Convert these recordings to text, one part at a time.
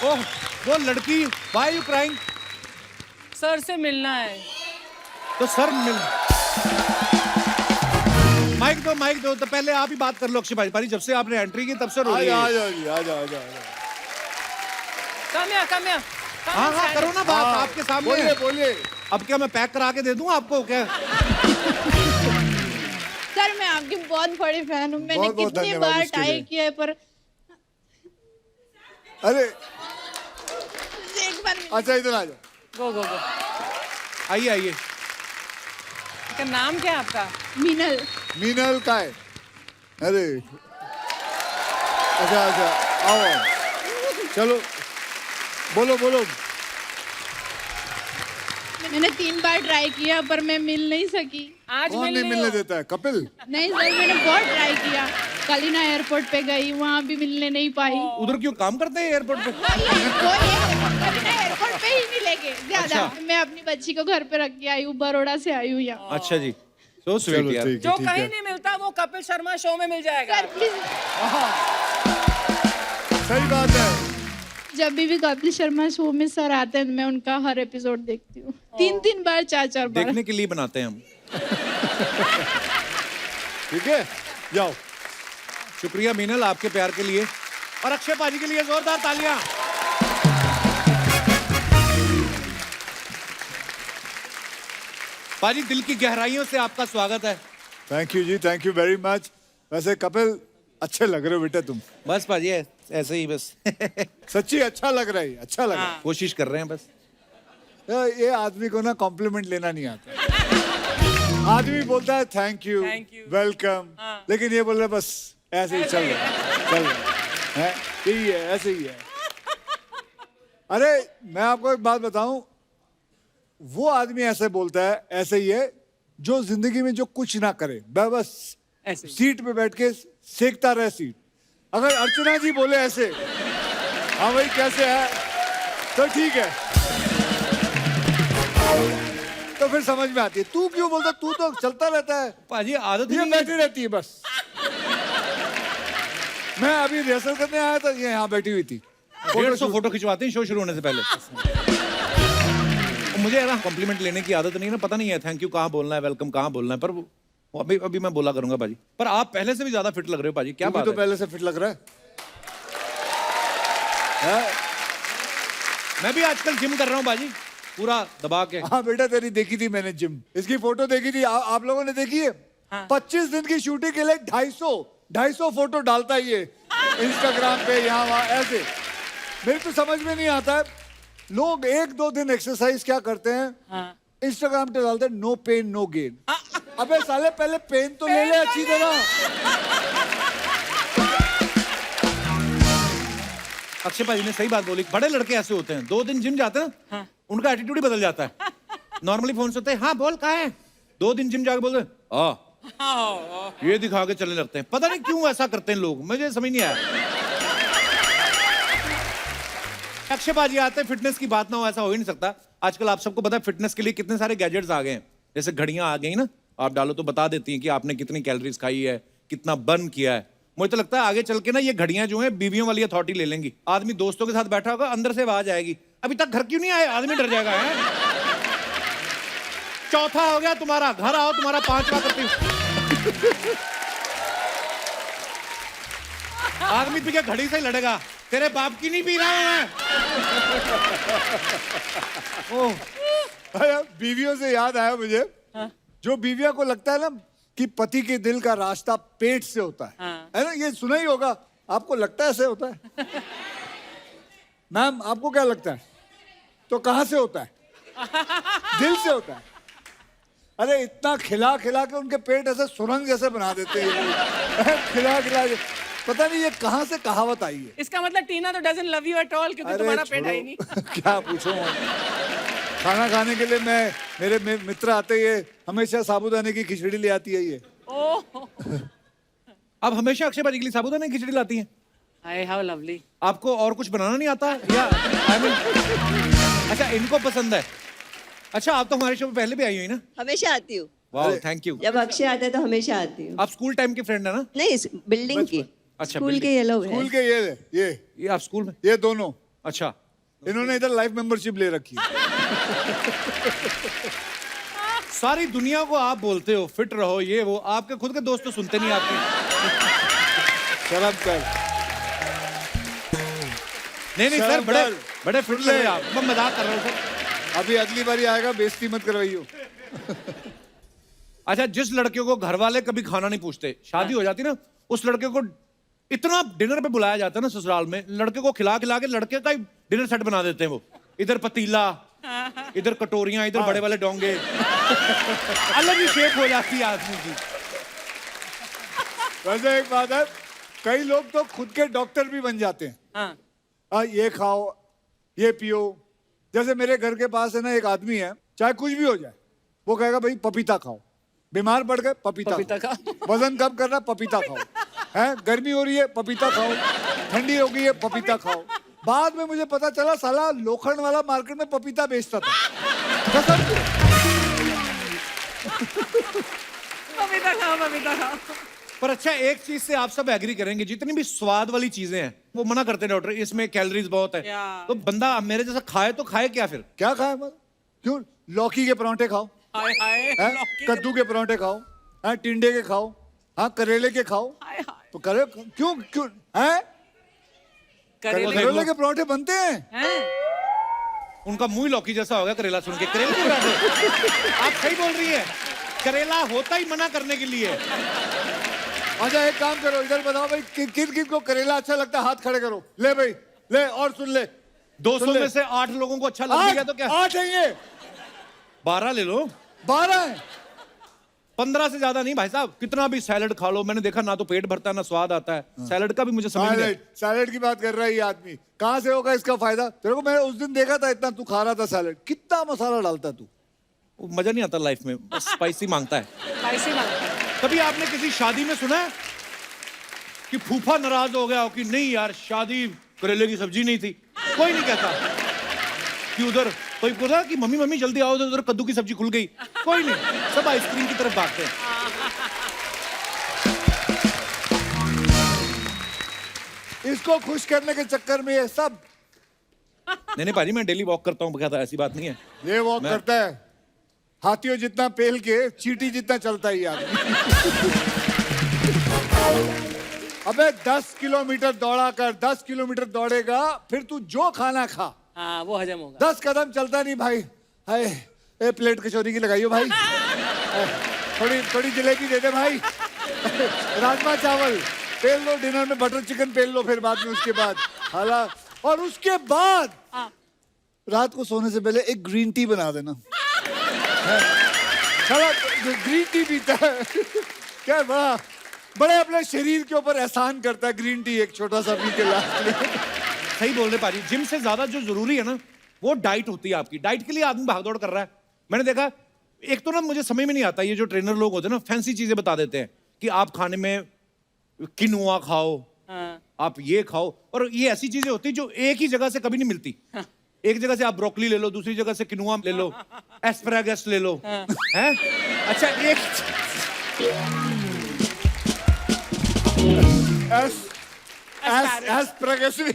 ओह, वो लड़की, why you crying? Sir से मिलना है। तो सर मिल, माइक दो तो पहले आप ही बात कर लो। अक्षय भाई, जब से आपने एंट्री की तब से रो रही है। आ जाओ। कम या हाँ करो ना बात, आपके सामने। बोलिए। अब क्या मैं पैक करा के दे दूं आपको क्या? सर मैं आपकी बहुत बड़ी फैन हूँ। मैंने बहुत कितनी धन्यवाद बार इसके ट्राई लिए। किया है पर अरे एक बार अच्छा, इधर आ जाओ। गो। आइए। क्या नाम क्या है आपका? मीनल का है। अरे अच्छा, आओ। चलो बोलो। मैंने 3 बार ट्राई किया पर मैं मिल नहीं सकी। आज कौन नहीं मिलने देता है? कपिल। नहीं सर, मैंने बहुत ट्राई किया। कलिना एयरपोर्ट पे गई, वहाँ भी मिलने नहीं पाई। उधर क्यों काम करते हैं एयरपोर्ट पे? कलिना एयरपोर्ट पे ही मिलेंगे ज्यादा। अच्छा। मैं अपनी बच्ची को घर पे रख के आई हूँ, बड़ौदा से आई हूँ यहाँ। अच्छा जी, सो स्वीट चलो यार। ठीक जो है। कहीं नहीं मिलता वो कपिल शर्मा शो में मिल जाएगा। सर प्लीज, सही बात है। जब भी कपिल शर्मा शो में सर आते हैं मैं उनका हर एपिसोड देखती हूँ। 3 बार 4 बार। देखने के लिए बनाते हैं हम। ठीक है, जाओ। शुक्रिया मीनल आपके प्यार के लिए, और अक्षय पाजी के लिए जोरदार तालियां। पाजी, दिल की गहराइयों से आपका स्वागत है। थैंक यू जी, थैंक यू वेरी मच। वैसे कपिल अच्छे लग रहे हो बेटा तुम। बस पाजी ऐसे ही बस। सच्ची अच्छा लग रहा है, अच्छा लग रहा है। कोशिश कर रहे हैं बस। ये आदमी को ना कॉम्प्लीमेंट लेना नहीं आता। आदमी बोलता है थैंक यू, वेलकम, लेकिन ये बोल रहा है बस ऐसे ही चल रहा है। यही है, ऐसे ही है। अरे मैं आपको एक बात बताऊं, वो आदमी ऐसे बोलता है, ऐसे ही है जो जिंदगी में जो कुछ ना करे, बस ऐसे। सीट पे बैठ के सेकता रहे सीट। अगर अर्चना जी बोले ऐसे, हाँ भाई कैसे है, तो ठीक है, तो फिर समझ में आती है। तू क्यों बोलता, तू तो चलता रहता है। पाजी आदत ये नहीं बैठी है। रहती है बस। मैं अभी रिहर्सल करने आया था, ये यहाँ बैठी हुई थी। 150 फोटो खिंचवाते हैं शो शुरू होने से पहले। मुझे ना कॉम्प्लीमेंट लेने की आदत नहीं है ना, पता नहीं है थैंक यू कहाँ बोलना है, वेलकम कहाँ बोलना है, पर वो अभी मैं बोला करूंगा पाजी। पर आप पहले से भी ज्यादा फिट लग रहे हो पाजी, क्या बात तो है? पहले से फिट लग रहा है? मैं भी आजकल जिम कर रहा हूँ बाजी, पूरा दबा के। हाँ बेटा, तेरी देखी थी मैंने जिम, इसकी फोटो देखी थी। आप लोगों ने देखी है? 25 दिन की शूटिंग के लिए 250 फोटो डालता है ये इंस्टाग्राम पे, यहाँ वहाँ ऐसे। मेरे तो समझ में नहीं आता है, लोग 1-2 दिन एक्सरसाइज क्या करते हैं, इंस्टाग्राम पे डालते हैं नो पेन नो गेन। अबे साले पहले पेन तो ले ले अच्छी तरह। अक्षय भाई ने सही बात बोली, बड़े लड़के ऐसे होते हैं, 2 दिन जिम जाते हैं उनका एटीट्यूड ही बदल जाता है। नॉर्मली फोन से होते हैं, हाँ बोल कहाँ है, 2 दिन जिम जाके बोलते हैं ये दिखा के चलने लगते हैं। पता नहीं क्यों ऐसा करते हैं लोग, मुझे समझ नहीं आया। अक्षय बाजी आते हैं, फिटनेस की बात ना हो ऐसा हो ही नहीं सकता। आजकल आप सबको पता है फिटनेस के लिए कितने सारे गैजेट्स आ गए हैं, जैसे घड़ियां आ गई ना, आप डालो तो बता देती हैं कि आपने कितनी कैलोरीज खाई है, कितना बर्न किया है। मुझे तो लगता है आगे चल के ना ये घड़ियां जो हैं बीवियों वाली अथॉरिटी ले लेंगी। आदमी दोस्तों के साथ बैठा होगा, अंदर से आवाज आएगी, अभी तक घर क्यों नहीं आए, आदमी डर जाएगा है? चौथा हो गया तुम्हारा, घर आओ तुम्हारा 5वां करती हूँ। आदमी पीछे घड़ी से लड़ेगा, तेरे बाप की नहीं पी रहा हूं मैं। ओह, बीवियों से याद आया मुझे, जो बीवियों को लगता है ना कि पति के दिल का रास्ता पेट से होता है ना, ये सुना ही होगा। आपको लगता है ऐसे होता है? मैम आपको क्या लगता है? तो कहां से होता है? दिल से होता है। अरे इतना खिला खिला के उनके पेट ऐसे सुरंग जैसे बना देते हैं। खिला खिला के पता नहीं ये कहां से कहावत आई है। इसका मतलब टीना तो doesn't love you at all, क्योंकि तुम्हारा पेट है ही नहीं। क्या पूछो, खाना खाने के लिए मेरे मित्र आते ही हमेशा साबूदाने की खिचड़ी ले आती है ये। अब हमेशा अक्षय भाजी के लिए साबूदाने की खिचड़ी लाती हैं? Hi how lovely. आपको और कुछ बनाना नहीं आता या अच्छा इनको पसंद है? अच्छा आप तो हमारे शो में पहले भी आई हुई ना? हमेशा आती हूँ। वाह थैंक यू। जब अक्षय आता है तो हमेशा आती हूँ। आप स्कूल टाइम के फ्रेंड है ना? नहीं, बिल्डिंग की। अच्छा स्कूल के ये लोग हैं। स्कूल के ये ये आप स्कूल में? ये दोनों अच्छा, इन्होंने इधर लाइफ मेंबरशिप ले रखी है। सारी दुनिया को आप बोलते हो फिट रहो ये वो, आपके खुद के दोस्त तो सुनते नहीं आपकी। शर्म कर। नहीं नहीं सर, शर्म बड़े कर। बड़े फिट लग रहे हैं आप। मैं मजाक कर रहा हूँ सर। अभी अगली बारी आएगा, बेइज्जती मत करवाइयो। अच्छा, जिस लड़के को घर वाले कभी खाना नहीं पूछते, शादी हो जाती ना, उस लड़के को इतना डिनर पे बुलाया जाता है ना ससुराल में, लड़के को खिला खिला के लड़के का ही डिनर सेट बना देते हैं वो। इधर पतीला, इधर कटोरियां, इधर बड़े वाले डोंगे। अलग ही शेप हो जाती है आदमी की। वैसे एक बात है, कई लोग तो खुद के डॉक्टर भी बन जाते हैं। हाँ ये खाओ, ये पियो। जैसे मेरे घर के पास है ना, एक आदमी है, चाहे कुछ भी हो जाए, वो कहेगा भाई पपीता खाओ। बीमार पड़ गए, पपीता खाओ। वजन कम करना, पपीता खाओ। है, गर्मी हो रही है, पपीता खाओ। ठंडी हो गई है, पपीता खाओ। बाद में मुझे पता चला साला लोखंड वाला मार्केट में पपीता बेचता था। कसम से। पपीता खाओ, पपीता खाओ। पर अच्छा, एक चीज से आप सब एग्री करेंगे, जितनी भी स्वाद वाली चीजें हैं वो मना करते हैं डॉक्टर, इसमें कैलोरीज बहुत है। तो बंदा मेरे जैसा खाए तो खाए क्या फिर? क्या खाए मतलब? क्यों? लौकी के परांठे खाओ, हाय हाय, हैं? लौकी के- कद्दू के परांठे खाओ, हैं? टिंडे के खाओ, हाँ करेले के खाओ। हाय हाय। तो करे क्यों क्यों हैं? करेले करेले के परांठे बनते हैं। हैं? उनका मुंह ही लौकी जैसा हो गया करेला सुन के। करेले के पराठे? आप सही बोल रही है, करेला होता ही मना करने के लिए। अच्छा एक काम करो, इधर बताओ भाई, किन किन को करेला अच्छा लगता है? हाथ खड़े करो। ले भाई, ले और सुन ले। 200 में से 8 लोगों को अच्छा लग गया तो क्या? 8 है ये, 12 ले लो। 12 है। 15 से ज्यादा नहीं भाई साहब। कितना भी सैलड खा लो, मैंने देखा ना तो पेट भरता है ना स्वाद आता है। सैलड का भी मुझे समझ नहीं सैलेड, सैलेड की बात कर रहा है ये आदमी। कहाँ से होगा इसका फायदा? तेरे को मैंने उस दिन देखा था, इतना तू खा रहा था सैलेड, कितना मसाला डालता तू। वो मजा नहीं आता लाइफ में, बस स्पाइसी मांगता है। स्पाइसी मांगता है। कभी आपने किसी शादी में सुना है कि फूफा नाराज हो गया हो कि नहीं यार शादी करेले की सब्जी नहीं थी? कोई नहीं कहता कि उधर कोई बोला कि मम्मी मम्मी जल्दी आओ, उधर कद्दू की सब्जी खुल गई। कोई नहीं, सब आइसक्रीम की तरफ भागते हैं। इसको खुश करने के चक्कर में ये सब। नहीं नहीं भाजी, मैं डेली वॉक करता हूँ, कहता ऐसी बात नहीं है। ये वॉक करता है, हाथियों जितना पेल के चींटी जितना चलता है ये आदमी। अबे 10 किलोमीटर दौड़ा कर, 10 किलोमीटर दौड़ेगा, फिर तू जो खाना खा। हाँ वो हजम होगा। 10 कदम चलता नहीं भाई। हाय, ए प्लेट कचौरी की लगाइयो भाई। थोड़ी थोड़ी जलेबी दे दे भाई। राजमा चावल पेल लो, डिनर में बटर चिकन पेल लो, फिर बाद में उसके बाद हालात। और उसके बाद रात को सोने से पहले एक ग्रीन टी बना देना। साला ग्रीन टी पीता है। क्या बड़े अपने शरीर के ऊपर एहसान करता है ग्रीन टी, एक छोटा सा पी के लास्ट में। सही बोल रहे पाजी, जिम से ज्यादा जो जरूरी है ना वो डाइट होती है आपकी। डाइट के लिए आदमी भागदौड़ कर रहा है। मैंने देखा, एक तो ना मुझे समझ में नहीं आता, ये जो ट्रेनर लोग होते हैं ना फैंसी चीजें बता देते हैं कि आप खाने में किनुआ खाओ, आप ये खाओ, और ये ऐसी चीजें होती जो एक ही जगह से कभी नहीं मिलती। एक जगह से आप ब्रोकली ले लो, दूसरी जगह से किनुआ ले लो, एस्पैरागस ले लो, हैं? अच्छा एक एस्पैरागस भी।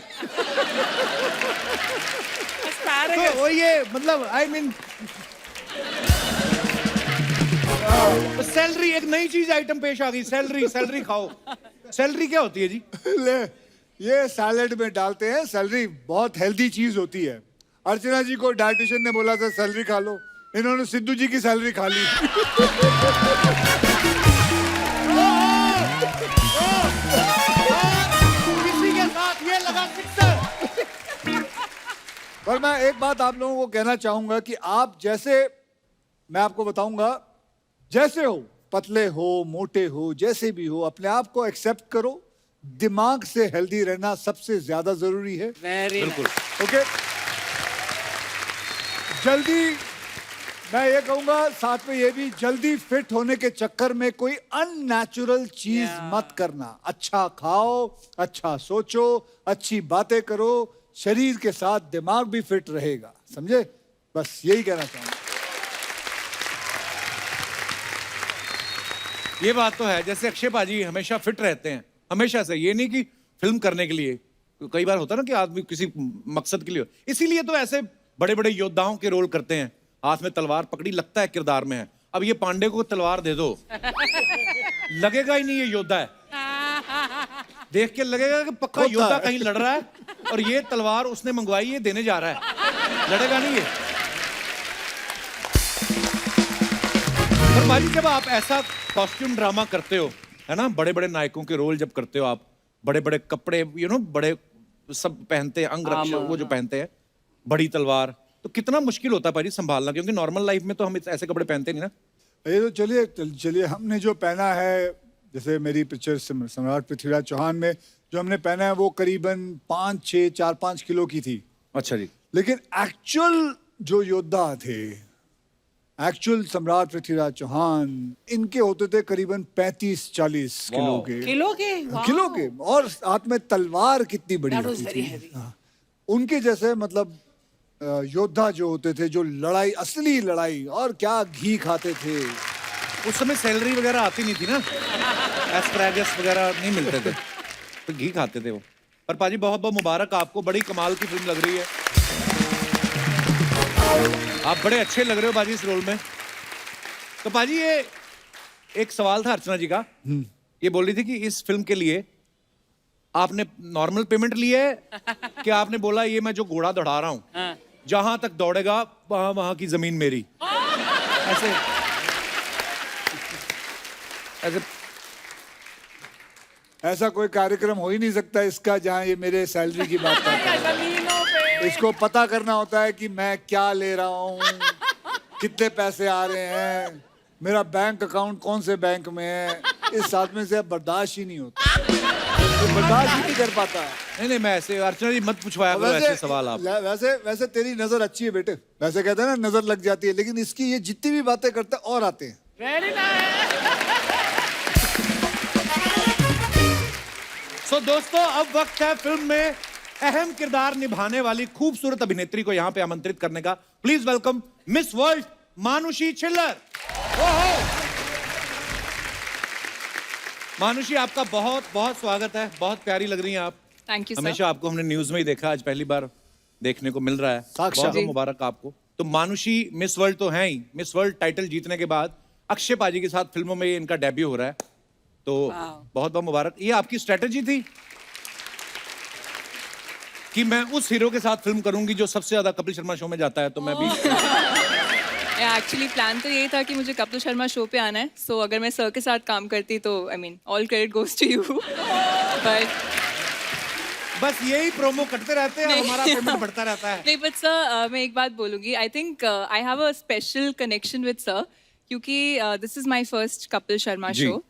तो वो ये मतलब आई मीन सैलरी, एक नई चीज आइटम पेश आ गई, सैलरी। सैलरी खाओ। सैलरी क्या होती है जी? ले, ये सैलेड में डालते हैं। सैलरी बहुत हेल्दी चीज होती है। अर्चना जी को डाइटिशियन ने बोला था सैलरी खा लो, इन्होंने सिद्धू जी की सैलरी खा ली। किसी के साथ ये लगा सिक्सर। पर मैं एक बात आप लोगों को कहना चाहूंगा कि आप जैसे, मैं आपको बताऊंगा, जैसे हो, पतले हो मोटे हो, जैसे भी हो, अपने आप को एक्सेप्ट करो। दिमाग से हेल्दी रहना सबसे ज्यादा जरूरी है। बिल्कुल। ओके, जल्दी, मैं ये कहूंगा साथ में ये भी, जल्दी फिट होने के चक्कर में कोई अननेचुरल चीज मत करना। अच्छा खाओ, अच्छा सोचो, अच्छी बातें करो, शरीर के साथ दिमाग भी फिट रहेगा। समझे? बस यही कहना चाहूंगा। ये बात तो है, जैसे अक्षय पाजी हमेशा फिट रहते हैं, हमेशा से। ये नहीं कि फिल्म करने के लिए, कई बार होता है ना कि आदमी किसी मकसद के लिए, इसीलिए तो ऐसे बड़े बड़े योद्धाओं के रोल करते हैं, हाथ में तलवार पकड़ी, लगता है किरदार में है। अब ये पांडे को तलवार दे दो, लगेगा ही नहीं ये योद्धा है, देख के लगेगा कि पक्का योद्धा कहीं लड़ रहा है, और ये तलवार उसने मंगवाई, ये देने जा रहा है, लड़ेगा नहीं ये। पर भाई जब आप ऐसा कॉस्ट्यूम ड्रामा करते हो, है ना, बड़े बड़े नायकों के रोल जब करते हो आप, बड़े बड़े कपड़े, बड़े सब पहनते हैं, अंग रक्षक वो जो पहनते हैं, बड़ी तलवार, तो कितना मुश्किल होता है भाई संभालना, क्योंकि नॉर्मल लाइफ में तो हम ऐसे कपड़े पहनते नहीं ना। ये तो चलिए हमने जो पहना है, जैसे मेरी पिक्चर सम्राट पृथ्वीराज चौहान में जो हमने पहना है वो करीबन 4-5 किलो की थी। अच्छा जी। लेकिन एक्चुअल जो योद्धा थे, एक्चुअल सम्राट पृथ्वीराज चौहान, इनके होते थे करीबन 35-40 किलो के। किलो के? Wow. किलो के, और हाथ में तलवार कितनी बड़ी That was होती very थी। heavy. हाँ। उनके जैसे मतलब योद्धा जो होते थे, जो लड़ाई, असली लड़ाई, और क्या घी खाते थे। उस समय सैलरी वगैरह आती नहीं थी ना, एस्पैरागस वगैरह नहीं मिलते थे, तो घी खाते थे वो। पर पाजी बहुत बहुत मुबारक आपको, बड़ी कमाल की फिल्म लग रही है, आप बड़े अच्छे लग रहे हो बाजी इस रोल में। तो पाजी ये एक सवाल था अर्चना जी का, ये बोल रही थी कि इस फिल्म के लिए आपने नॉर्मल पेमेंट ली है कि आपने बोला ये मैं जो घोड़ा दौड़ा रहा हूं, जहां तक दौड़ेगा वहां की जमीन मेरी, ऐसे ऐसे ऐसा कोई कार्यक्रम हो ही नहीं सकता इसका जहां ये मेरे सैलरी की बात करता है। जमीनों पे। इसको पता करना होता है कि मैं क्या ले रहा हूँ, कितने पैसे आ रहे हैं, मेरा बैंक अकाउंट कौन से बैंक में है। इस आदमी से बर्दाश्त ही नहीं होता, तो बर्दाश्त ही नहीं कर पाता। नहीं मैं ऐसे, अर्चना जी मत पूछवाया करो ऐसे सवाल आप। वैसे तेरी नजर अच्छी है बेटे, वैसे कहते हैं ना नजर लग जाती है, लेकिन इसकी ये जितनी भी बातें करता है और आते हैं। Very nice. तो दोस्तों अब वक्त है फिल्म में अहम किरदार निभाने वाली खूबसूरत अभिनेत्री को यहां पे आमंत्रित करने का। Please welcome miss world Manushi Chhillar. मानुषी आपका बहुत बहुत स्वागत है, बहुत प्यारी लग रही हैं आप। Thank you sir. हमेशा आपको हमने न्यूज में ही देखा, आज पहली बार देखने को मिल रहा है, बहुत बहुत मुबारक आपको। तो मानुषी मिस वर्ल्ड तो है ही, मिस वर्ल्ड टाइटल जीतने के बाद अक्षय पाजी के साथ फिल्मों में इनका डेब्यू हो रहा है, तो बहुत बहुत मुबारक। ये आपकी स्ट्रेटेजी थी कि मैं उस हीरो के साथ फिल्म करूंगी जो सबसे ज्यादा कपिल शर्मा शो में जाता है, तो मैं भी एक्चुअली प्लान तो यही था कि मुझे कपिल शर्मा शो पे आना है, सो अगर मैं सर के साथ काम करती तो I mean all credit goes to you. But बस यही प्रोमो करते रहते हैं, हमारा पेमेंट बढ़ता रहता है। नहीं बट सर मैं एक बात बोलूंगी, I think I have a special connection with sir, क्योंकि this is my first Kapil Sharma show.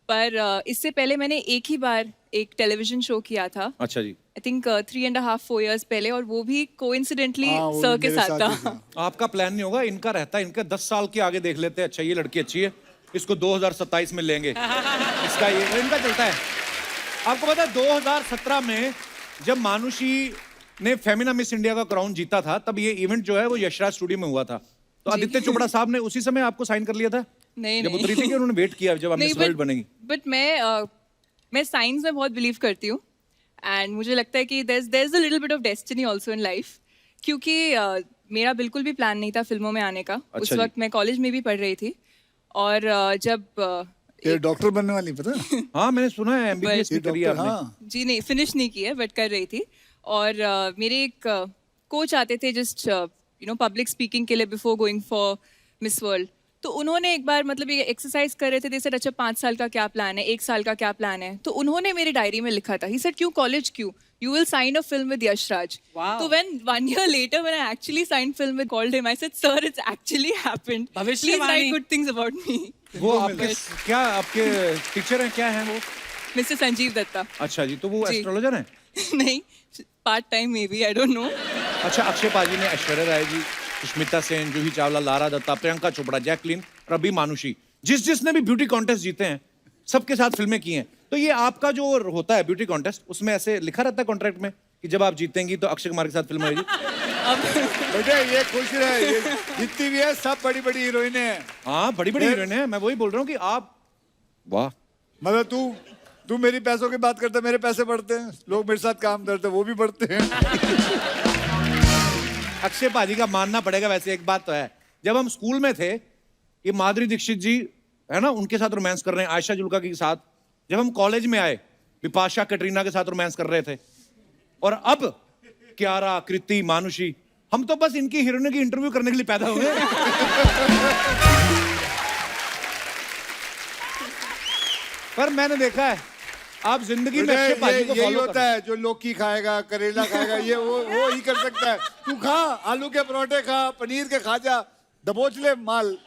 पर इससे पहले मैंने एक ही बार एक टेलीविजन शो किया था। अच्छा जी। आई थिंक 3.5-4 years पहले, और वो भी कोइंसिडेंटली सर के साथ था। आपका प्लान नहीं होगा, इनका रहता है, इनका 10 साल के आगे देख लेते हैं, अच्छा ये लड़की अच्छी है, इसको 2027 में लेंगे, इसका ये इनका चलता है। आपको पता है 2017 में जब मानुषी ने फेमिना मिस इंडिया का क्राउन जीता था, तब ये इवेंट जो है वो यशराज स्टूडियो में हुआ था, तो आदित्य चोपड़ा साहब ने उसी समय आपको साइन कर लिया था? नहीं जब उतरी थी कि उन्होंने वेट किया जब आप मिस वर्ल्ड बनेगी? बट मैं साइंस में बहुत बिलीव करती हूँ, एंड मुझे लगता है कि there is a little bit of destiny also in life, क्योंकि मेरा बिल्कुल भी प्लान नहीं था फिल्मों में आने का। उस वक्त मैं कॉलेज में भी पढ़ रही थी, और जब ये डॉक्टर बनने वाली पता है? हाँ मैंने सुना है एमबीबीएस भी करी है आपने। जी नहीं, फिनिश नहीं की है, बट कर रही थी। और मेरे एक कोच आते थे जस्ट पब्लिक स्पीकिंग के लिए before going for miss world, तो उन्होंने एक बार मतलब ये एक्सरसाइज कर रहे थे, जैसे अच्छा 5 साल का क्या प्लान है, 1 साल का क्या प्लान है, तो उन्होंने मेरी डायरी में लिखा था, ही सेड क्यों कॉलेज, क्यों you will sign a film with Yashraj. Wow. So when 1 year later when I actually signed film with, called him, I said sir it's actually happened, please write good things about me. वो आपके क्या आपके teacher हैं, क्या हैं वो? Mr. Sanjeev Dutta. अच्छा जी, तो वो एस्ट्रोलॉजर हैं? नहीं, part time may be, I don't know. अच्छा, अक्षय पाजी ने ऐश्वर्या राय जी, सुष्मिता सेन, जूही चावला, लारा दत्ता, प्रियंका चोपड़ा, जैकलीन और अभी मानुषी, जिसने भी ब्यूटी कॉन्टेस्ट जीते हैं सबके साथ फिल्में की हैं। तो ये आपका जो होता है ब्यूटी कॉन्टेस्ट, उसमें ऐसे लिखा रहता है कॉन्ट्रैक्ट में कि जब आप जीतेंगी तो अक्षय कुमार के साथ फिल्म होगी? बेटे ये खुश रहे, ये जितनी भी है सब बड़ी बड़ी हीरोइनें हैं। हाँ बड़ी बड़ी हीरोइन है, मैं वही बोल रहा हूँ कि आप, वाह मतलब तू मेरी पैसों की बात करता, मेरे पैसे बढ़ते हैं, लोग मेरे साथ काम करते वो भी बढ़ते हैं। अक्षय पाजी का मानना पड़ेगा। वैसे एक बात तो है, जब हम स्कूल में थे, ये माधुरी दीक्षित जी है ना, उनके साथ रोमांस कर रहे हैं, आयशा जुल्का के साथ। जब हम कॉलेज में आए, बिपाशा कटरीना के साथ रोमांस कर रहे थे। और अब कियारा, कृति, मानुषी, हम तो बस इनकी हीरोइन की इंटरव्यू करने के लिए पैदा हुए। पर मैंने देखा है आप जिंदगी में अक्षय पाजी को यही फॉलो होता है, जो लौकी खाएगा, करेला खाएगा, ये वो ही कर सकता है। तू खा, आलू के परोठे खा, पनीर के खा जा, दबोच ले माल।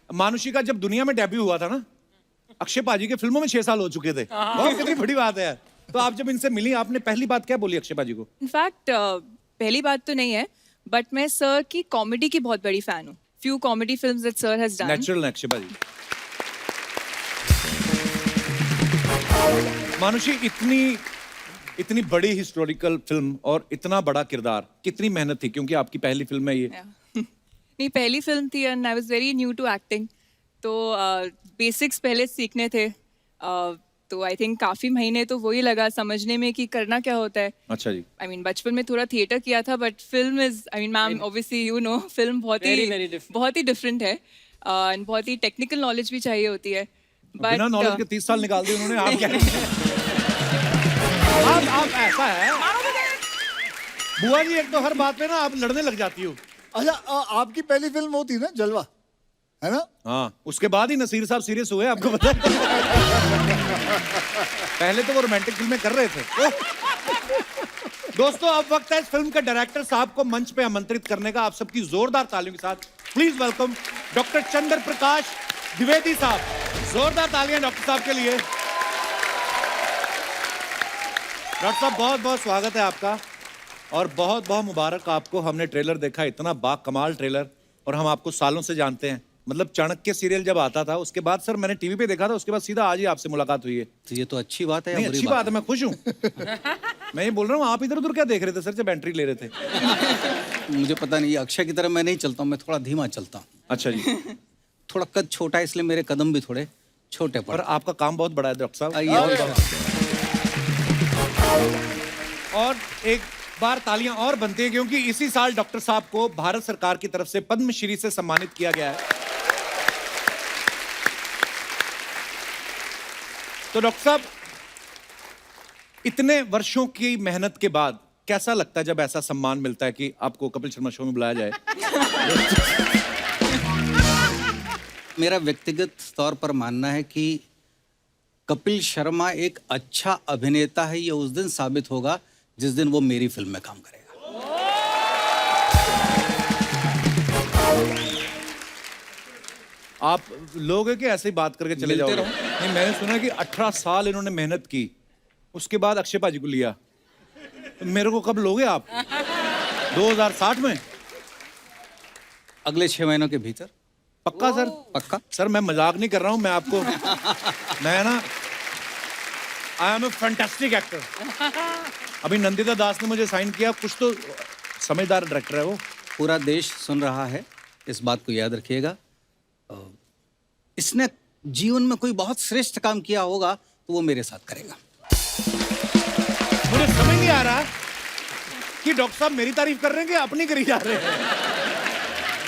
मानुषी का जब दुनिया में डेब्यू हुआ था ना, अक्षय पाजी के फिल्मों में 6 साल हो चुके थे। बहुत कितनी बड़ी बात है यार। तो आप जब इनसे मिली, आपने पहली बात क्या बोली अक्षय पाजी को? इनफैक्ट पहली बात तो नहीं है, बट मैं सर की कॉमेडी की बहुत बड़ी फैन हूँ। Few comedy films that sir has done. Natural Akshay पाजी। मानुषी, इतनी बड़ी हिस्टोरिकल फिल्म और इतना बड़ा किरदार, कितनी मेहनत थी? क्योंकि आपकी पहली फिल्म है ये। नहीं, पहली फिल्म थी and I was very new to acting, तो बेसिक्स पहले सीखने थे। तो आई थिंक काफी महीने तो वही लगा समझने में कि करना क्या होता है। अच्छा जी। आई मीन बचपन में थोड़ा थिएटर किया था, but film is, I mean ma'am obviously you know, film बहुत ही डिफरेंट है एंड बहुत ही टेक्निकल नॉलेज भी चाहिए होती है। बिना नॉलेज के 30 साल निकाल दिए उन्होंने। आप क्या आप ऐसा है बुआ जी, एक तो हर बात पे ना आप लड़ने लग जाती हो। अच्छा, आपकी पहली फिल्म होती ना जलवा, है ना? हाँ, उसके बाद ही नसीर साहब सीरियस हुए, आपको पता है? पहले तो वो रोमांटिक फिल्में कर रहे थे। दोस्तों, अब वक्त है इस फिल्म के डायरेक्टर साहब को मंच पे आमंत्रित करने का। आप सबकी जोरदार तालियों के साथ प्लीज वेलकम डॉक्टर चंद्र प्रकाश द्विवेदी साहब। जोरदार तालियां डॉक्टर साहब के लिए। डॉक्टर साहब, बहुत बहुत स्वागत है आपका और बहुत बहुत मुबारक आपको। हमने ट्रेलर देखा, इतना बाकमाल ट्रेलर, और हम आपको सालों से जानते हैं। मतलब चाणक्य सीरियल जब आता था उसके बाद सर मैंने टीवी पे देखा था, उसके बाद सीधा आज ही आपसे मुलाकात हुई है। तो ये तो अच्छी बात है या नहीं, बुरी अच्छी बात बात है, मैं खुश हूँ। मैं ये बोल रहा हूँ, आप इधर उधर क्या देख रहे थे सर जब एंट्री ले रहे थे? मुझे पता नहीं, अक्षय की तरह मैं नहीं चलता हूँ, मैं थोड़ा धीमा चलता हूँ। अच्छा जी। थोड़ा कद छोटा है इसलिए मेरे कदम भी थोड़े छोटे पर पड़े। आपका काम बहुत बड़ा है डॉक्टर साहब। आइए। और एक बार तालियां और बनती है क्योंकि इसी साल डॉक्टर साहब को भारत सरकार की तरफ से पद्मश्री से सम्मानित किया गया है। तो डॉक्टर साहब, इतने वर्षों की मेहनत के बाद कैसा लगता है जब ऐसा सम्मान मिलता है कि आपको कपिल शर्मा शो में बुलाया जाए? मेरा व्यक्तिगत तौर पर मानना है कि कपिल शर्मा एक अच्छा अभिनेता है, ये उस दिन साबित होगा जिस दिन वो मेरी फिल्म में काम करेगा। आप लोग हैं कि ऐसे ही बात करके चले मिलते जाओगे? रहो। नहीं, मैंने सुना कि 18 साल इन्होंने मेहनत की, उसके बाद अक्षय पाजी को लिया। तो मेरे को कब लोगे आप? 2060 में? अगले 6 महीनों के भीतर। पक्का सर? पक्का। सर मैं मजाक नहीं कर रहा हूं, मैं आपको मैं ना I am a fantastic actor. अभी नंदिता दास ने मुझे साइन किया, कुछ तो समझदार डायरेक्टर है वो। पूरा देश सुन रहा है, इस बात को याद रखिएगा। इसने जीवन में कोई बहुत श्रेष्ठ काम किया होगा तो वो मेरे साथ करेगा। मुझे समझ नहीं आ रहा कि डॉक्टर साहब मेरी तारीफ कर रहे हैं कि अपनी करी जा रहे हैं।